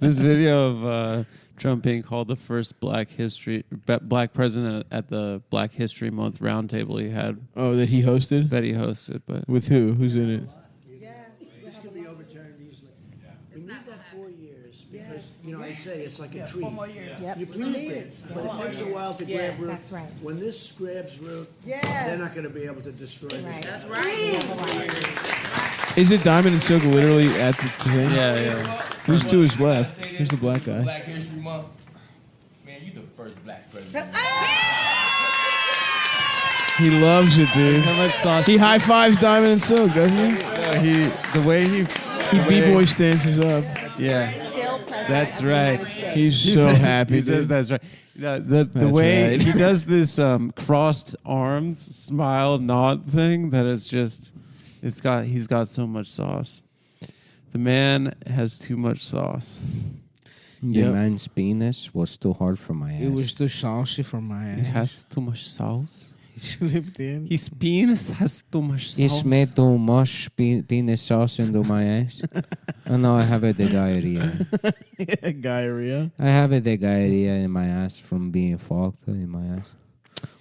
This video of Trump being called the first black president at the Black History Month roundtable he had. Oh, that he hosted? That he hosted, but With who? Who's in it? This could be overturned easily. We need that 4 years because, I say it's like a tree. You plant it, but it takes a while to grab root. That's right. When this grabs root, Yes. they're not going to be able to destroy Right. this. Is it Diamond and Silk literally at the thing? yeah. Who's to his left? Who's the black guy? Black History Month. Man, you the first black president. He loves it, dude. How much sauce? He high fives Diamond and Silk, doesn't he? The way he B-boy stances up. yeah. That's right. He's so says, happy. He says dude. that's right. The That's way right. he does this crossed arms smile nod thing that is just he's got so much sauce. The man has too much sauce. The Yep. man's penis was too hard for my ass. too saucy for my He has too much sauce. slipped in. His penis has too much sauce. It's made too much penis sauce into my ass. And now I have a diarrhea. Diarrhea. I have a diarrhea in my ass from being fucked in my ass.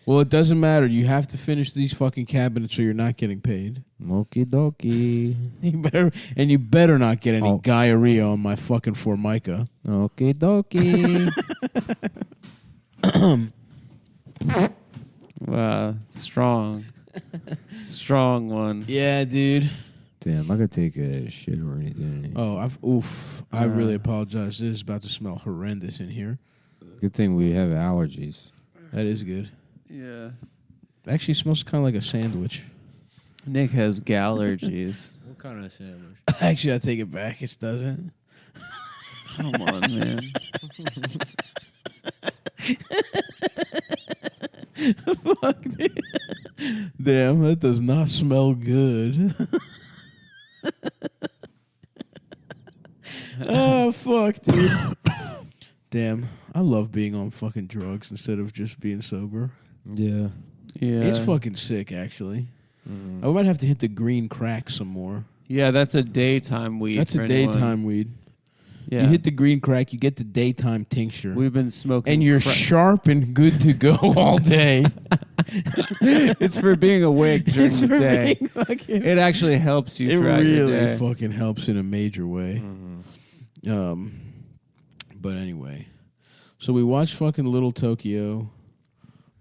Well, it doesn't matter. You have to finish these fucking cabinets or you're not getting paid. Okie dokie. You better not get any Oh. diarrhea on my fucking Formica. Okie dokie. Wow, strong. Strong one. Yeah, dude. Damn, I could take a shit or anything. Oh, I really apologize. This is about to smell horrendous in here. Good thing we have allergies. That is good. Yeah. Actually, it smells kind of like a sandwich. Nick has gallergies. What kind of sandwich? Actually, I take it back. It doesn't. Come on, man. Fuck, dude. Damn, that does not smell good. Oh, fuck, dude. Damn, I love being on fucking drugs instead of just being sober. Yeah. Yeah. It's fucking sick, actually. Mm-hmm. I might have to hit the green crack some more. Yeah, that's a daytime weed. That's for a anyone. daytime weed. Yeah. You hit the green crack, you get the daytime tincture. We've been smoking. And you're sharp and good to go all day. It's for being awake during It's the for day. being fucking- It actually helps you It throughout your really day. fucking helps in a major way. Mm-hmm. But anyway, so we watched fucking Little Tokyo.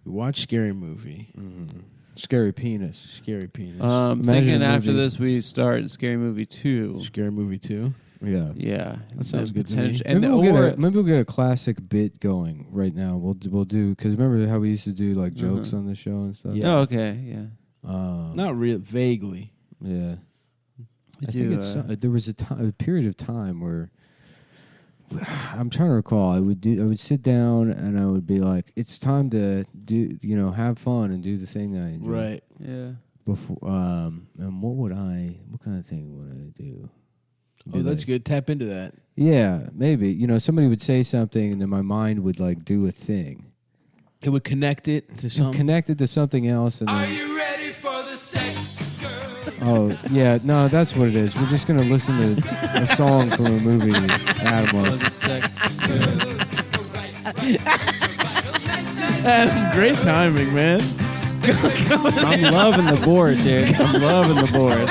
We watched Scary Movie. Mm-hmm. Scary penis. Scary Penis. Imagine Thinking a after movie- this we start Scary Movie 2. Scary Movie 2. Yeah. Yeah, That sounds good to me. potential- Maybe, And maybe we'll get a classic bit going right now. We'll do because remember how we used to do like jokes on the show and stuff. Yeah. Oh, okay, yeah. Not real, vaguely. Yeah. I do, think it's there was a period of time where I'm trying to recall. I would sit down and I would be like, it's time to do have fun and do the thing that I enjoy. Right. Yeah. Before and what kind of thing would I do? Oh, that's good. Tap into that. Yeah, maybe. Somebody would say something and then my mind would like do a thing. It would connect it to something. Connect it to something else and Are then you ready for the sex, girl? oh, yeah, no, that's what it is. We're just going to listen to a song from a movie Adam Was loves. it sex? Good. Adam, great timing, man. I'm loving the board, dude. I'm loving the board.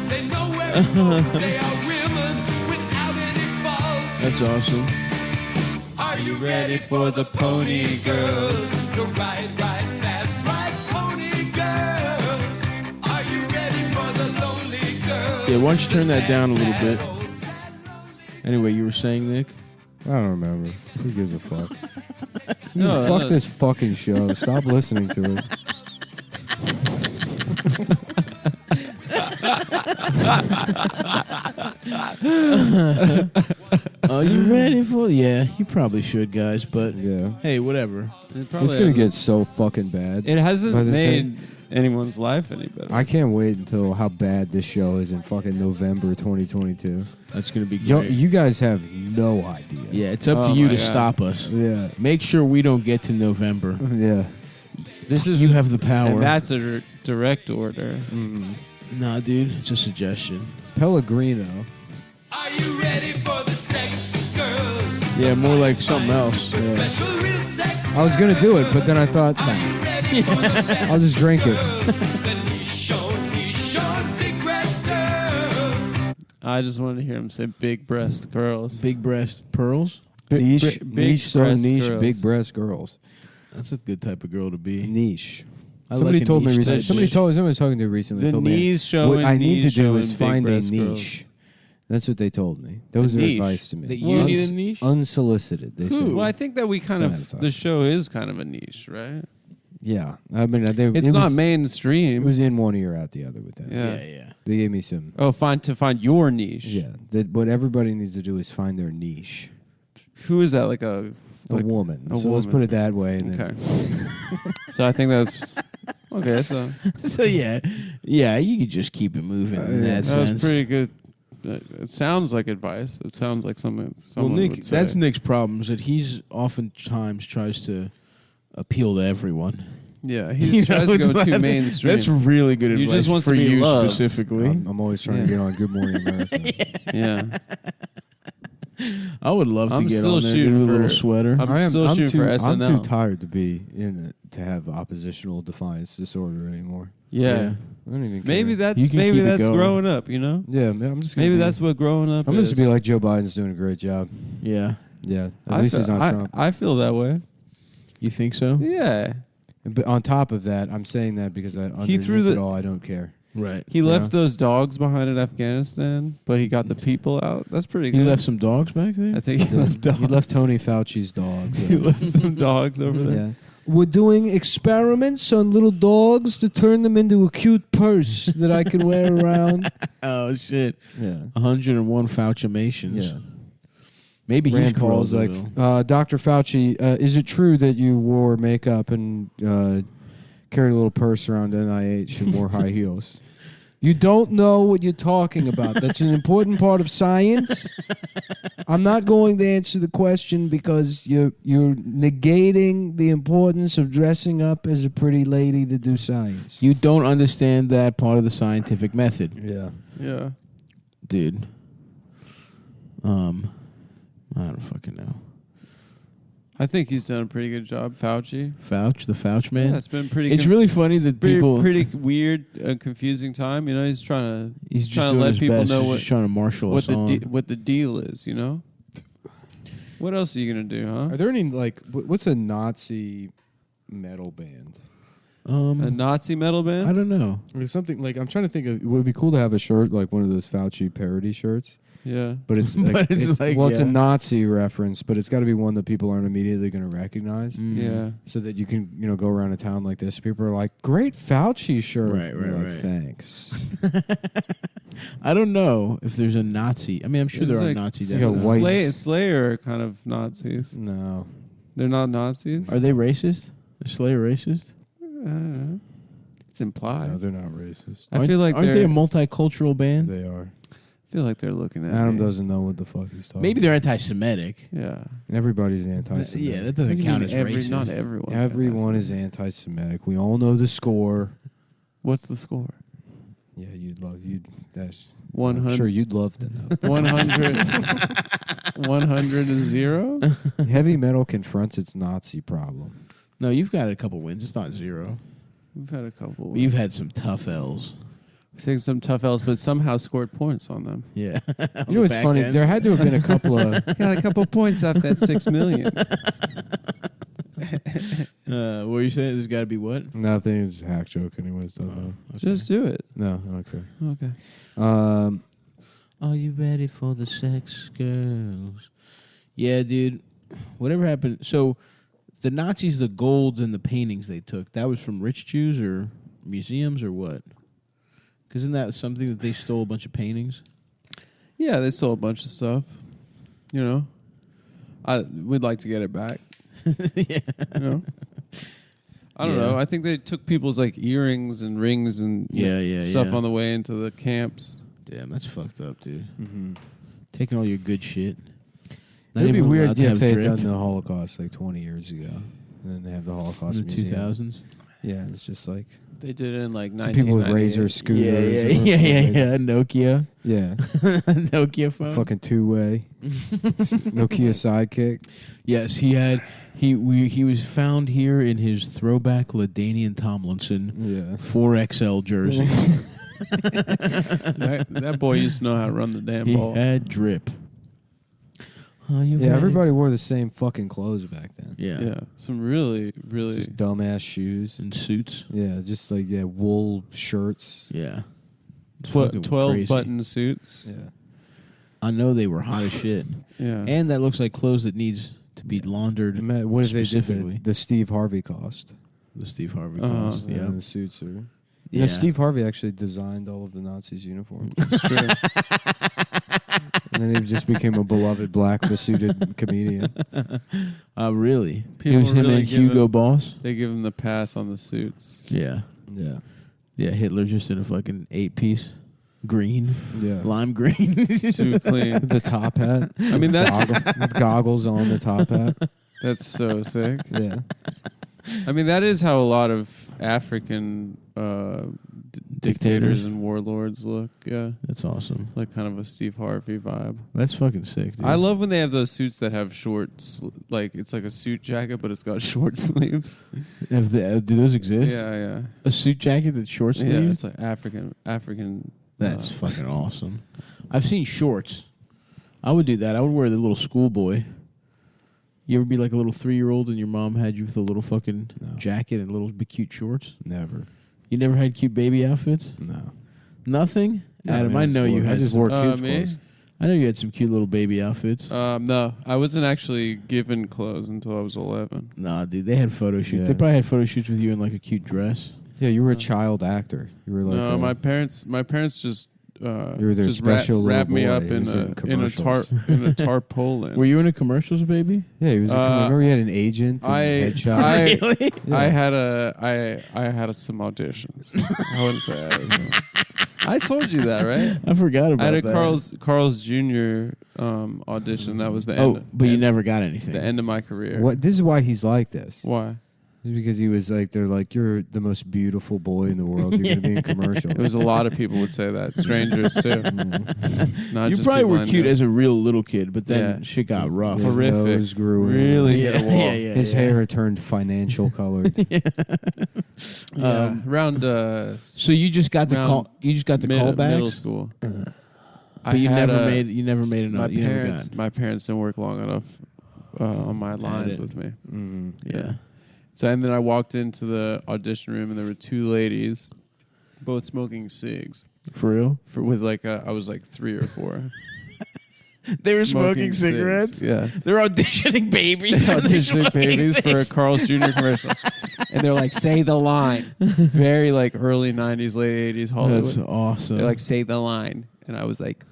They know where to go. They are women without any fault. That's awesome. Are you ready for the pony girls? The ride, fast, ride, pony girls. Are you ready for the lonely girls? Yeah, why don't you turn that down a little bit? Anyway, you were saying, Nick? I don't remember. Who gives a fuck? No, Fuck no. this fucking show. Stop listening to it. Are you ready for? Yeah, you probably should, guys. But Yeah. hey, whatever. It's going to get so fucking bad. It hasn't By the made anyone's life any better. I can't wait until how bad this show is in fucking November 2022. That's gonna be great. You guys have no idea. Yeah, it's up to Oh you my to God. stop us. Yeah. Make sure we don't get to November. Yeah. This is You have the power. and that's a direct order. Nah, dude, it's a suggestion. Pellegrino. Are you ready for the sex, girls? Yeah, more like something else. Special real sex. I was going to do it, but then I thought, nah, Ready for the sex, I'll just drink it. the niche on big breast girls. I just wanted to hear him say big breast girls. Big breast pearls. Niche, big niche, so breast niche, girls. big breast girls. That's a good type of girl to be. Niche. I Somebody like a told me niche recently. type Somebody bitch. told. Somebody was talking to me recently. The told me, knees showing. what I need to knees do showing is big find a breast niche. girls. That's what they told me. Those are niche. advice to me. That you need a niche? Unsolicited. They said. Well, I think that we kind Something of like the that. show is kind of a niche, right? Yeah. I mean, It's it not was, mainstream. It was in one ear, out the other with that. Yeah. Yeah. They gave me some. Oh, to find your niche. Yeah. That what everybody needs to do is find their niche. Who is that? Like a Woman. a So let's woman. put it that way. And Okay. then, So I think that's okay. So So yeah, you could just keep it moving in that that sense. was pretty good. It sounds like advice. It sounds like something. Well, Someone Nick, would say. that's Nick's problem. Is that he's oftentimes tries to appeal to everyone. Yeah, he tries to go too mainstream. That's really good He advice just wants for to be you loved. specifically. I'm always trying to get on Good Morning America. yeah. I would love to I'm get still on there, shooting do a little for- sweater. I'm still shooting for I'm SNL. too tired to be in it to have oppositional defiance disorder anymore. Yeah. I don't even care. Maybe You that's can keep it going. growing up, you know? Yeah, man, I'm just gonna Maybe be, that's what growing up I'm is. just gonna be like Joe Biden's doing a great job. Yeah. Yeah, at least he's not Trump. I feel that way. You think so? Yeah. But on top of that, I'm saying that because underneath threw the- it all, I don't care. Right. He left those dogs behind in Afghanistan, but he got the people out. That's pretty He good. left some dogs back there? I think he left dogs. He left Tony Fauci's dog. He left some dogs over there. Yeah. We're doing experiments on little dogs to turn them into a cute purse that I can wear around. Oh, shit. Yeah. 101 Faucimations. Yeah. Maybe Rand he's Paul's like, Roosevelt. Dr. Fauci, is it true that you wore makeup and carried a little purse around NIH and wore high heels? You don't know what you're talking about. That's an important part of science. I'm not going to answer the question because you're negating the importance of dressing up as a pretty lady to do science. You don't understand that part of the scientific method, Yeah. Yeah. dude. I don't fucking know. I think he's done a pretty good job, Fauci. The Fauci man. Yeah, it's been pretty. It's really funny that people. pretty weird, confusing time. You know, he's trying He's just to doing let his people best. know He's just trying to marshal us on. what the deal is. You know. What else are you gonna do, huh? Are there any, like, what's a Nazi metal band? A Nazi metal band? I don't know. Or something like, I'm trying to think of, it would be cool to have a shirt like one of those Fauci parody shirts. Yeah. But it's like, But it's like, well, it's a yeah. Nazi reference, but it's got to be one that people aren't immediately going to recognize. Yeah. So that you can, go around a town like this. People are like, "Great Fauci shirt." Right, And you're right, like, right. Thanks. I don't know if there's a Nazi. I mean, I'm sure It's there are like Nazis. like a out there. white- Slayer are kind of Nazis. No. They're not Nazis. Are they racist? Is Slayer racist? It's implied. No, they're not racist. I feel like aren't they they're- a multicultural band? They are. I feel like they're looking at Adam me. doesn't know what the fuck he's talking Maybe they're anti-Semitic. Yeah. Everybody's anti-Semitic. Yeah, that doesn't count as racist. Not everyone. Everyone is anti-Semitic. We all know the score. What's the score? Yeah, that's 100. I'm sure you'd love to know. 100. 100 to 0. Heavy metal confronts its Nazi problem. No, you've got a couple wins. It's not 0. We've had a couple. You've had some tough L's. We've taken some tough L's, but somehow scored points on them. Yeah. You know what's funny? There had to have been a couple of... Got a couple points off that $6 million. What were you saying? There's got to be what? Nothing. It's a hack joke anyways. Don't know. Just do it. No, I don't care. Okay. Are you ready for the sex girls? Yeah, dude. Whatever happened. So the Nazis, the gold and the paintings they took, that was from rich Jews or museums or what? Because isn't that something that they stole a bunch of paintings? Yeah, they stole a bunch of stuff. You know, we'd like to get it back. Yeah. You know, I don't know. I think they took people's like earrings and rings and stuff on the way into the camps. Damn, that's fucked up, dude. Mm-hmm. Taking all your good shit. Not It'd be even allowed weird to if have they had drip done the Holocaust like 20 years ago. And then they have the Holocaust in the Museum. 2000s. Yeah, and it's just like... They did it in like some people with 1998. razor scooters. Yeah. Nokia. Yeah. Nokia phone. Fucking two-way. Nokia Sidekick. Yes, he was found here in his throwback LaDainian Tomlinson Yeah. 4XL jersey. that boy used to know how to run the damn He ball. had drip. Are you Yeah, ready? everybody wore the same fucking clothes back then. Yeah, some really, really. Just dumbass shoes. In suits. Yeah, just like, wool shirts. Yeah. It's fucking 12 crazy. button suits. Yeah. I know they were hot as shit. Yeah. And that looks like clothes that needs to be laundered. What if they did specifically. the Steve Harvey cost? The Steve Harvey Uh-huh. cost. Yeah, Yeah. the suits are... Yeah. Yeah, Steve Harvey actually designed all of the Nazis' uniforms. That's true. And then he just became a beloved black suited comedian. Really? People it was him really and give Hugo him- Boss? They give him the pass on the suits. Yeah. Yeah. Yeah, Hitler just in a fucking 8-piece green. Yeah. Lime green. Too clean. The top hat. I mean, that's With goggles on the top hat. that's so sick. Yeah. I mean, that is how a lot of African dictators and warlords look. Yeah, That's awesome. like kind of a Steve Harvey vibe. That's fucking sick, dude. I love when they have those suits that have shorts, like it's like a suit jacket, but it's got short sleeves. Do those exist? Yeah. A suit jacket that's short Yeah, sleeve? it's like African. That's fucking awesome. I've seen shorts. I would do that. I would wear the little schoolboy. You ever be like a little 3-year-old and your mom had you with a little fucking jacket and little cute shorts? Never. You never had cute baby outfits? No. Nothing? No, Adam, I just know you wore- I had just some- wore kids' me? clothes. I know you had some cute little baby outfits. No, I wasn't actually given clothes until I was 11. Nah, dude, they had photo shoots. Yeah. They probably had photo shoots with you in like a cute dress. Yeah, you were a child actor. You were like No, my parents just You were their just special wrapped me little up boy in who's in a commercials. tarpaulin. Were you in a commercials, baby? Yeah, he was. Remember, he had an agent and headshot. Really? I had some auditions. I wouldn't say I was. I told you that, right? I forgot about I had a that. Carl's Jr. Audition. That was the end. Oh, but you never got anything. The end of my career. What? This is why he's like this. Why? It's because he was like, they're like, you're the most beautiful boy in the world. You're gonna be in commercials. It was a lot of people would say that. Strangers too. Not You just probably people were I cute knew. as a real little kid, but then Yeah. shit got rough. His horrific. nose grew in. Really Yeah, hit a wall. yeah. His hair turned financial colored. Around So you just got the Around call. You just got the call middle back, school. but you never made. You never made my enough. You never parents. got. My parents didn't work long enough on my lines it. with me. Yeah. So and then I walked into the audition room and there were two ladies, both smoking cigs. For real? With like I was like 3 or 4. They were Smoking smoking cigarettes. cigs, yeah. They're auditioning babies. They're and they're auditioning smoking babies for a cigs. Carl's Jr. commercial, and they're like, "Say the line." Very like early '90s, late '80s Hollywood. That's awesome. They're like, "Say the line," and I was like,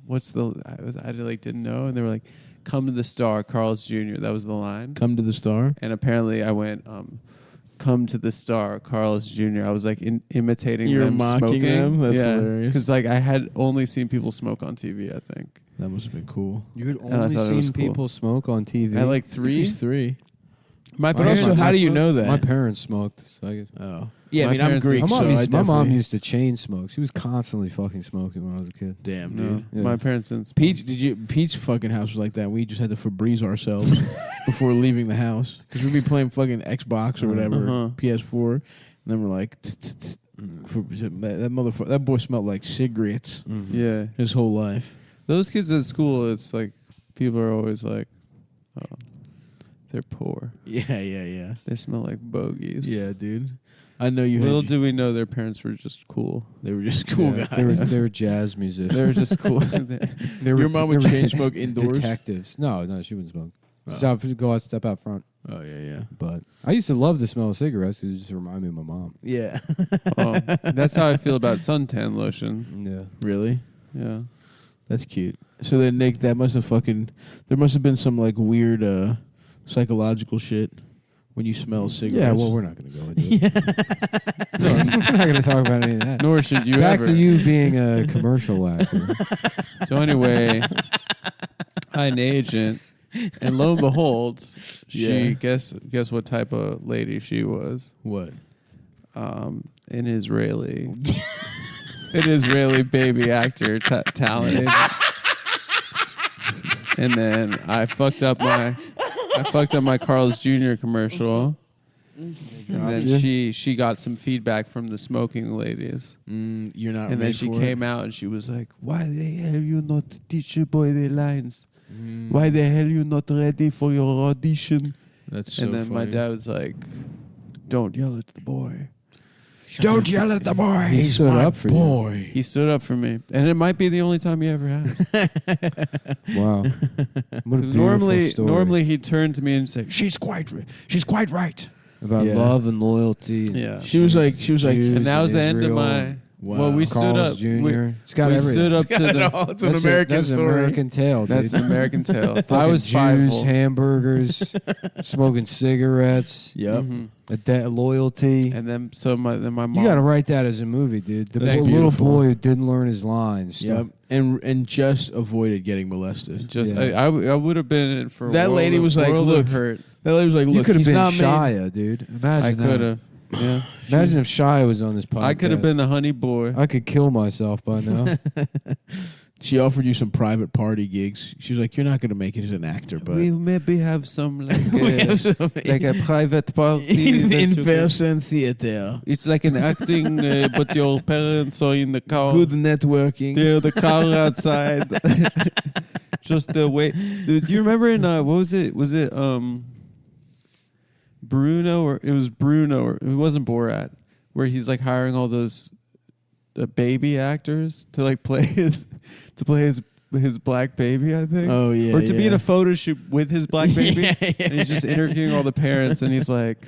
"What's the?" I like didn't know, and they were like, "Come to the star, Carl's Jr." That was the line, Come to the star. and apparently I went, "Come to the star, Carl's Jr." I was like imitating You're them mocking smoking. them? That's yeah, hilarious. because like I had only seen people smoke on TV. I think That must have been cool. You had And I only thought it was seen cool. people smoke on TV. at like If 3. he's 3. My But parents. also, how do you know that? My parents smoked. So I guess. Oh. Yeah, My I mean, I'm parents- Greek, My mom, so used, I my mom definitely- used to chain smoke. She was constantly fucking smoking when I was a kid. Damn, No, dude. Yeah. my parents didn't. Pete's fucking house was like that. We just had to Febreze ourselves before leaving the house because we'd be playing fucking Xbox or whatever, Uh-huh. PS4, and then we're like, that motherfucker, that boy smelled like cigarettes Yeah, his whole life. those kids at school, it's like people are always like, oh, they're poor. Yeah. They smell like bogeys. Yeah, dude. I know you. Little had, do we know their parents were just cool. they were just cool Yeah, guys. They were jazz musicians. They were just cool. They were- Your mom would they were chain smoke indoors? Detectives. No, she wouldn't smoke. Oh. Step out front. Oh yeah. But I used to love the smell of cigarettes because it just reminded me of my mom. Yeah. Oh, that's how I feel about suntan lotion. Yeah. Really? Yeah. That's cute. So then, Nick, that must have there must have been some like weird psychological shit when you smell cigarettes. Yeah, well, we're not going to go into it. No, I'm not going to talk about any of that. Nor should you Back ever. to you being a commercial actor. So anyway, I had an agent, and lo and behold, Yeah. guess what type of lady she was. What? An Israeli baby actor talent agent. And then I fucked up my Carl's Jr. commercial. And then she got some feedback from the smoking ladies. You're not. And then made she for came out and she was like, "Why the hell you not teach your boy the lines? Why the hell you not ready for your audition?" That's so And then my funny. dad was like, "Don't yell at the boy. Don't yell at the boy. He stood up for boy. He stood up for me, and it might be the only time he ever has. you. Wow. What a Because beautiful normally story he'd turn to me and say, "She's quite right." about Yeah. love and loyalty. And Yeah. She was like, Jews And that was the end of Israel, my. Wow. Well, we stood Carl's up. Jr. It's We got everything. stood up to the. It's an That's American that's story. An American tale, dude. That's an American tale. I Fucking was Jews, 5. hamburgers, smoking cigarettes, Yep. loyalty. And then my mom. You got to write that as a movie, dude. The That's little beautiful. boy who didn't learn his lines. Yep. And just avoided getting molested. Just Yeah. I would have been in for a That world lady of- was like, world "Look, of hurt. That lady was like, You look, could have he's been not made. Shia, dude. Imagine I that. could have. Yeah. Imagine if Shy was on this podcast. I could have been the honey boy. I could kill myself by now. She offered you some private party gigs. She was like, "You're not going to make it as an actor, but We'll maybe have some like like a private party. in person theater, It's like an acting, but your parents are in the car. good networking." They're the car outside. Just the way. Do you remember in what was it? Was it Bruno or it was Bruno or it wasn't Borat, where he's like hiring all those baby actors to like play his black baby, I think. Oh yeah, Or to be in yeah. a photo shoot with his black baby, Yeah, and he's just interviewing all the parents, and he's like,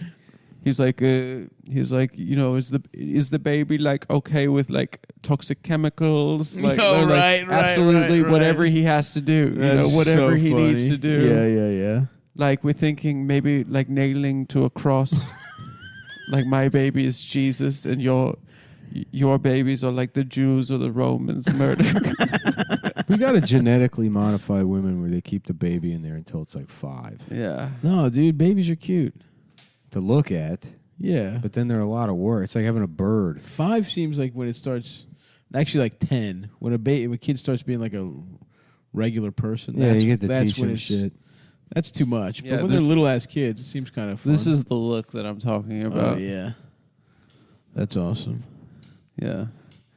you know, is the baby like okay with like toxic chemicals? Like, Oh, they're like, right, absolutely right. whatever he has to do, That's whatever so he needs funny. to do. Yeah. Like we're thinking maybe like nailing to a cross, like my baby is Jesus and your babies are like the Jews or the Romans murdered. We got to genetically modify women where they keep the baby in there until it's like 5 Yeah. No, dude, babies are cute. to look at, Yeah, but then they're a lot of work. It's like having a bird. 5 seems like when it starts. Actually, like 10 when when a kid starts being like a regular person. Yeah, that's, you get to that's teach when them it's- shit. That's too much. Yeah, but when they're this- little ass kids, it seems kind of fun. This is the look that I'm talking about. Oh yeah, that's awesome. Yeah.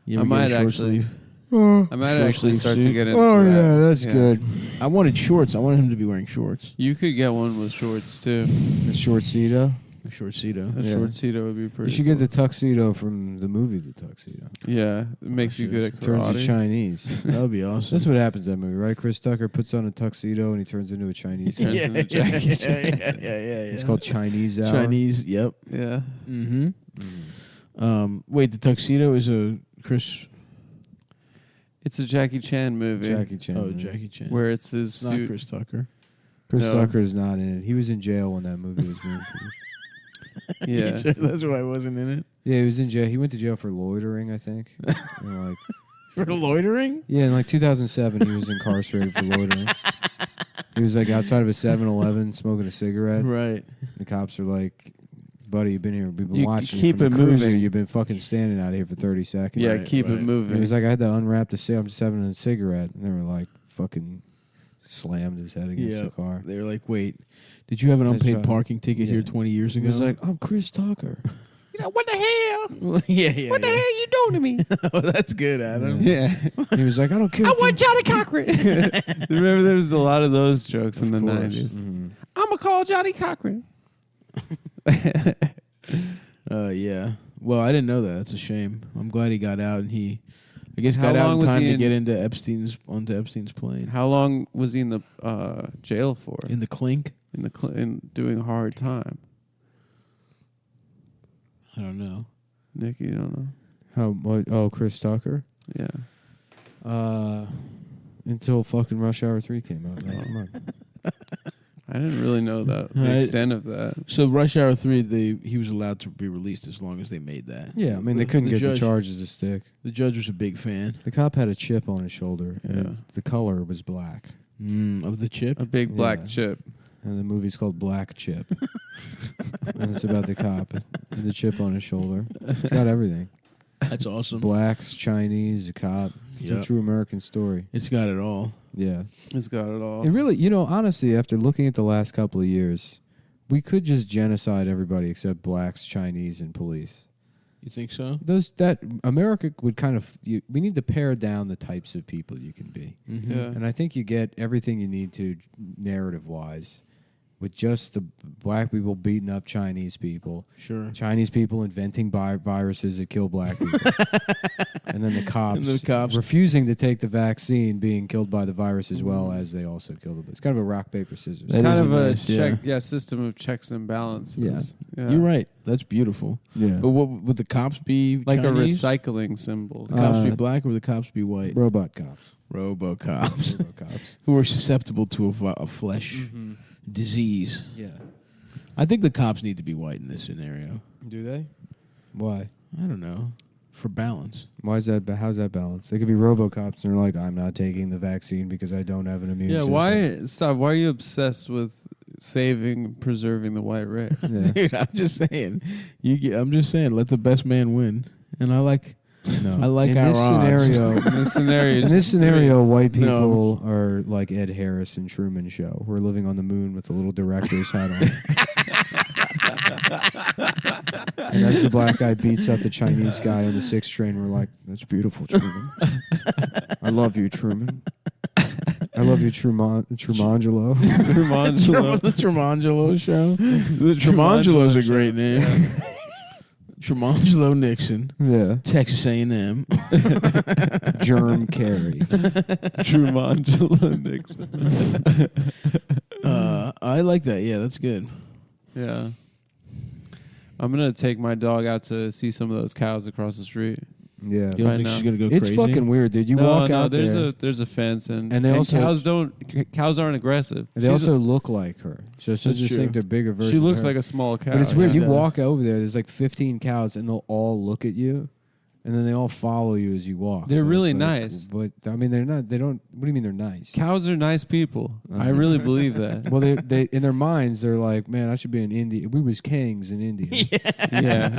You I ever might get a short actually- sleeve? I might Short actually sleeve start suit. to get into Oh that. yeah, that's good. I wanted shorts. I wanted him to be wearing shorts. You could get one with shorts too. The short Cedo. A short Cedo. A Yeah. short Cedo would be You pretty. should get the tuxedo from the movie The Tuxedo. Yeah, it makes you good at Turns to karate. Chinese. That would be awesome. That's what happens in that movie, right? Chris Tucker puts on a tuxedo and he turns into a Chinese. Turns yeah, into Jackie Chan. yeah. It's called Chinese Hour. Chinese. Yep. Yeah. Mm-hmm. Wait, the tuxedo is a Chris. It's a Jackie Chan movie. Jackie Chan. Oh, movie. Jackie Chan. Where it's his It's not suit. Chris Tucker. Chris No. Tucker is not in it. He was in jail when that movie was being produced. Yeah. Sure that's why I wasn't in it. Yeah, he was in jail. He went to jail for loitering, I think. And like, For loitering? yeah, in like 2007, he was incarcerated for loitering. He was like outside of a 7-Eleven smoking a cigarette. Right. The cops are like, "Buddy, you've been here. We've been You watching. keep from it the cruiser. moving. You've been fucking standing out here for 30 seconds." Yeah, Right, keep right. it And moving. he was like, "I had to unwrap the I'm just having a cigarette," and they were like, "Fucking." Slammed his head against Yeah. the car. They were like, wait, did you have an That's unpaid right. parking ticket Yeah. here 20 years He ago? was like, "I'm Chris Tucker." You know, what the hell? yeah. What the hell you doing to me? Oh, that's good, Adam. Yeah. He was like, "I don't care." I if you-" want Johnny Cochran. Remember, there was a lot of those jokes in the Of course. 90s. Mhm. I'm going to call Johnny Cochran. Yeah. Well, I didn't know that. That's a shame. I'm glad he got out, and he, I guess, How got out long in was time he to in- get into Epstein's plane. How long was he in the jail for? In the clink? In doing hard time? I don't know. Nick, you don't know? How? What, oh, Chris Tucker. Yeah. Until fucking Rush Hour 3 came out. Like, come on. I didn't really know the Right. extent of that. So Rush Hour 3, he was allowed to be released as long as they made that. Yeah, I mean they The- couldn't the get judge- the charges to stick. The judge was a big fan The cop had a chip on his shoulder, and Yeah. the color was black. of the chip. A big black Yeah. chip. And the movie's called Black Chip. And it's about the cop and the chip on his shoulder. It's got everything. That's awesome. Blacks, Chinese, a cop. It's Yep. a true American story. It's got it all. Yeah. It's got it all. It really, honestly, after looking at the last couple of years, we could just genocide everybody except blacks, Chinese, and police. You think so? America would kind of, we need to pare down the types of people you can be. Mm-hmm. Yeah. And I think you get everything you need to narrative-wise with just the black people beating up Chinese people, Sure. Chinese people inventing viruses that kill black people, and then the cops, And the cops- refusing to take the vaccine, being killed by the virus as well as they also killed it. It's kind of a rock, paper, scissors. That kind is of a nice, check, system of checks and balances. Yeah. You're right. That's beautiful. Yeah. But what would the cops be? Like Chinese? a recycling symbol. The cops be Uh, black or would the cops be white? Robot cops. Robo-cops. Robot cops. Who are susceptible to a flesh disease. Yeah. I think the cops need to be white in this scenario. Do they? Why? I don't know. For balance. Why is that? How's that balanced? They could be RoboCops and they're like, "I'm not taking the vaccine because I don't have an immune Yeah, system." why are you obsessed with saving, preserving the white race. Yeah. Dude, I'm just saying. I'm just saying. Let the best man win. And I like. No. I like in our this scenario. In In this scenario, white No. people are like Ed Harris in Truman Show. We're living on the moon with a little director's hat on. And as the black guy beats up the Chinese guy on the 6 train, we're like, "That's beautiful, Truman. I love you, Truman. I love you, Trumangelo." The Trumangelo show. The Trumangelo's a great name. Trumangelo Nixon, Yeah. Texas A&M. Germ Carey. Trumangelo Nixon. I like that. Yeah, that's good. Yeah. I'm gonna take my dog out to see some of those cows across the street. Yeah. You don't Right think now. she's gonna go It's crazy? fucking weird, dude. You walk out there's there, there's a fence and they also- cows aren't aggressive. and they also look like her. So it's That's just true. think they're bigger versions. she looks of her. like a small cow. But it's weird. She You does. walk over there. There's like 15 cows, and they'll all look at you, and then they all follow you as you walk. They're So really it's like- nice. but I mean, they're not. They don't. What do you mean they're nice? Cows are nice people. I really believe that. Well, they in their minds they're like, man, I should be in India. We was kings in India. Yeah.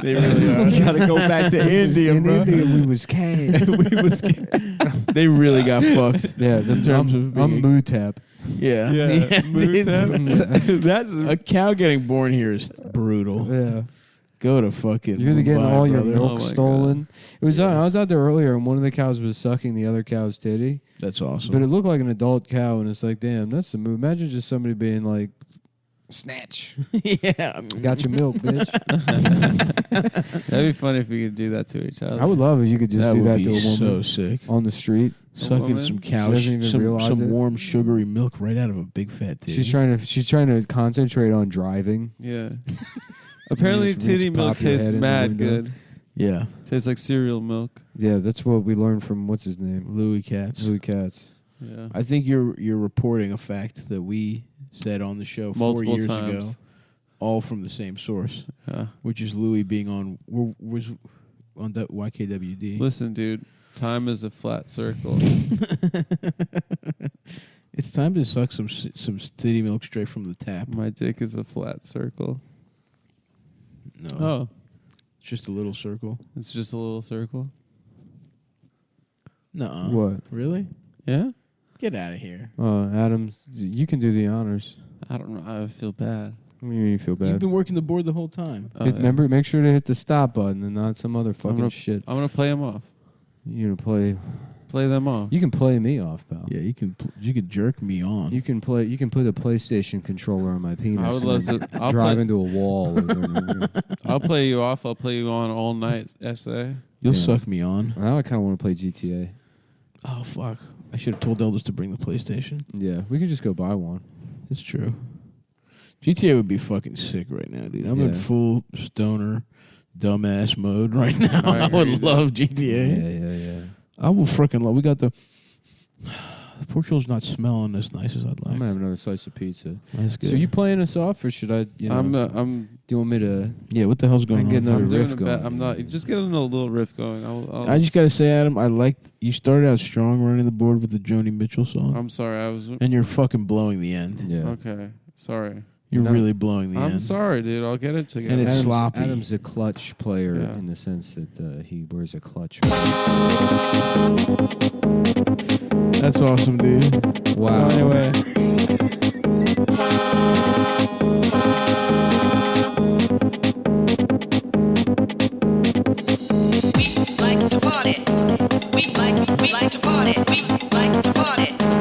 They really are. Gotta go back to India, in bro. India, we was kings. They really got fucked. Yeah, In terms of I'm being- Mutep. Yeah. That's A cow getting born here is brutal. Yeah. Go to fucking. You're getting Mumbai, all your brother. milk Oh my stolen. It was. I was out there earlier, and one of the cows was sucking the other cow's titty. That's awesome. But it looked like an adult cow, and it's like, damn, that's the move. Imagine just somebody being like, snatch. yeah. Got your milk, bitch. That'd be funny if we could do that to each other. I would love if you could just That do would that be to a woman so sick. on the street. Sucking woman? some She cow, doesn't even realize some it. warm sugary milk right out of a big fat titty. She's trying to concentrate on driving. Yeah. Apparently, just titty pop milk your tastes head in the mad window. good. Yeah, Tastes like cereal milk. Yeah, that's what we learned from what's his name, Louis Katz. Louis Katz. Yeah. I think you're reporting a fact that we said on the show Multiple 4 years times. ago, all from the same source, Yeah. which is Louis being on was on YKWd. Listen, dude. Time is a flat circle. It's time to suck some titty milk straight from the tap. My dick is a flat circle. No, Oh, it's just a little circle. it's just a little circle. No, What? Really? Yeah. Get out of here. Adam, you can do the honors. I don't know. I feel bad. What do you mean you feel You've bad? been working the board the whole time. Oh, Remember, make sure to hit the stop button and not some other fucking gonna- shit. I'm gonna play them off. You gonna Play them off. You can play me off, pal. Yeah, you can jerk me on. You can play. You can put a PlayStation controller on my penis. I would and love then to. I'll drive play, into a wall. I'll play you off. I'll play you on all night. SA. You'll Yeah. suck me on. Now I kind of want to play GTA. Oh fuck! I should have told Elders to bring the PlayStation. Yeah, we could just go buy one. It's true. GTA would be fucking sick right now, dude. I'm in Yeah. full stoner, dumbass mode right now. I I agree, would dude. love GTA. Yeah. I will freaking love. We got the pork roll's not smelling as nice as I'd I'm like. gonna have another slice of pizza. That's good. So you playing us off, or should I? You know, I'm. do you want me to? yeah. What the hell's going I get on? another I'm doing riff a bet. going. I'm not. Just get a little riff going. I'll, I just gotta say, Adam, I like you started out strong running the board with the Joni Mitchell song, I'm sorry. I was. and you're fucking blowing the end. Yeah. Okay. Sorry. You're No. really blowing the end. I'm sorry, dude. I'll get it together. And it's Adam's, sloppy. Adam's a clutch player Yeah. in the sense that he wears a clutch. That's awesome, dude. Wow. So anyway, We like to party. We like to party. We like to party.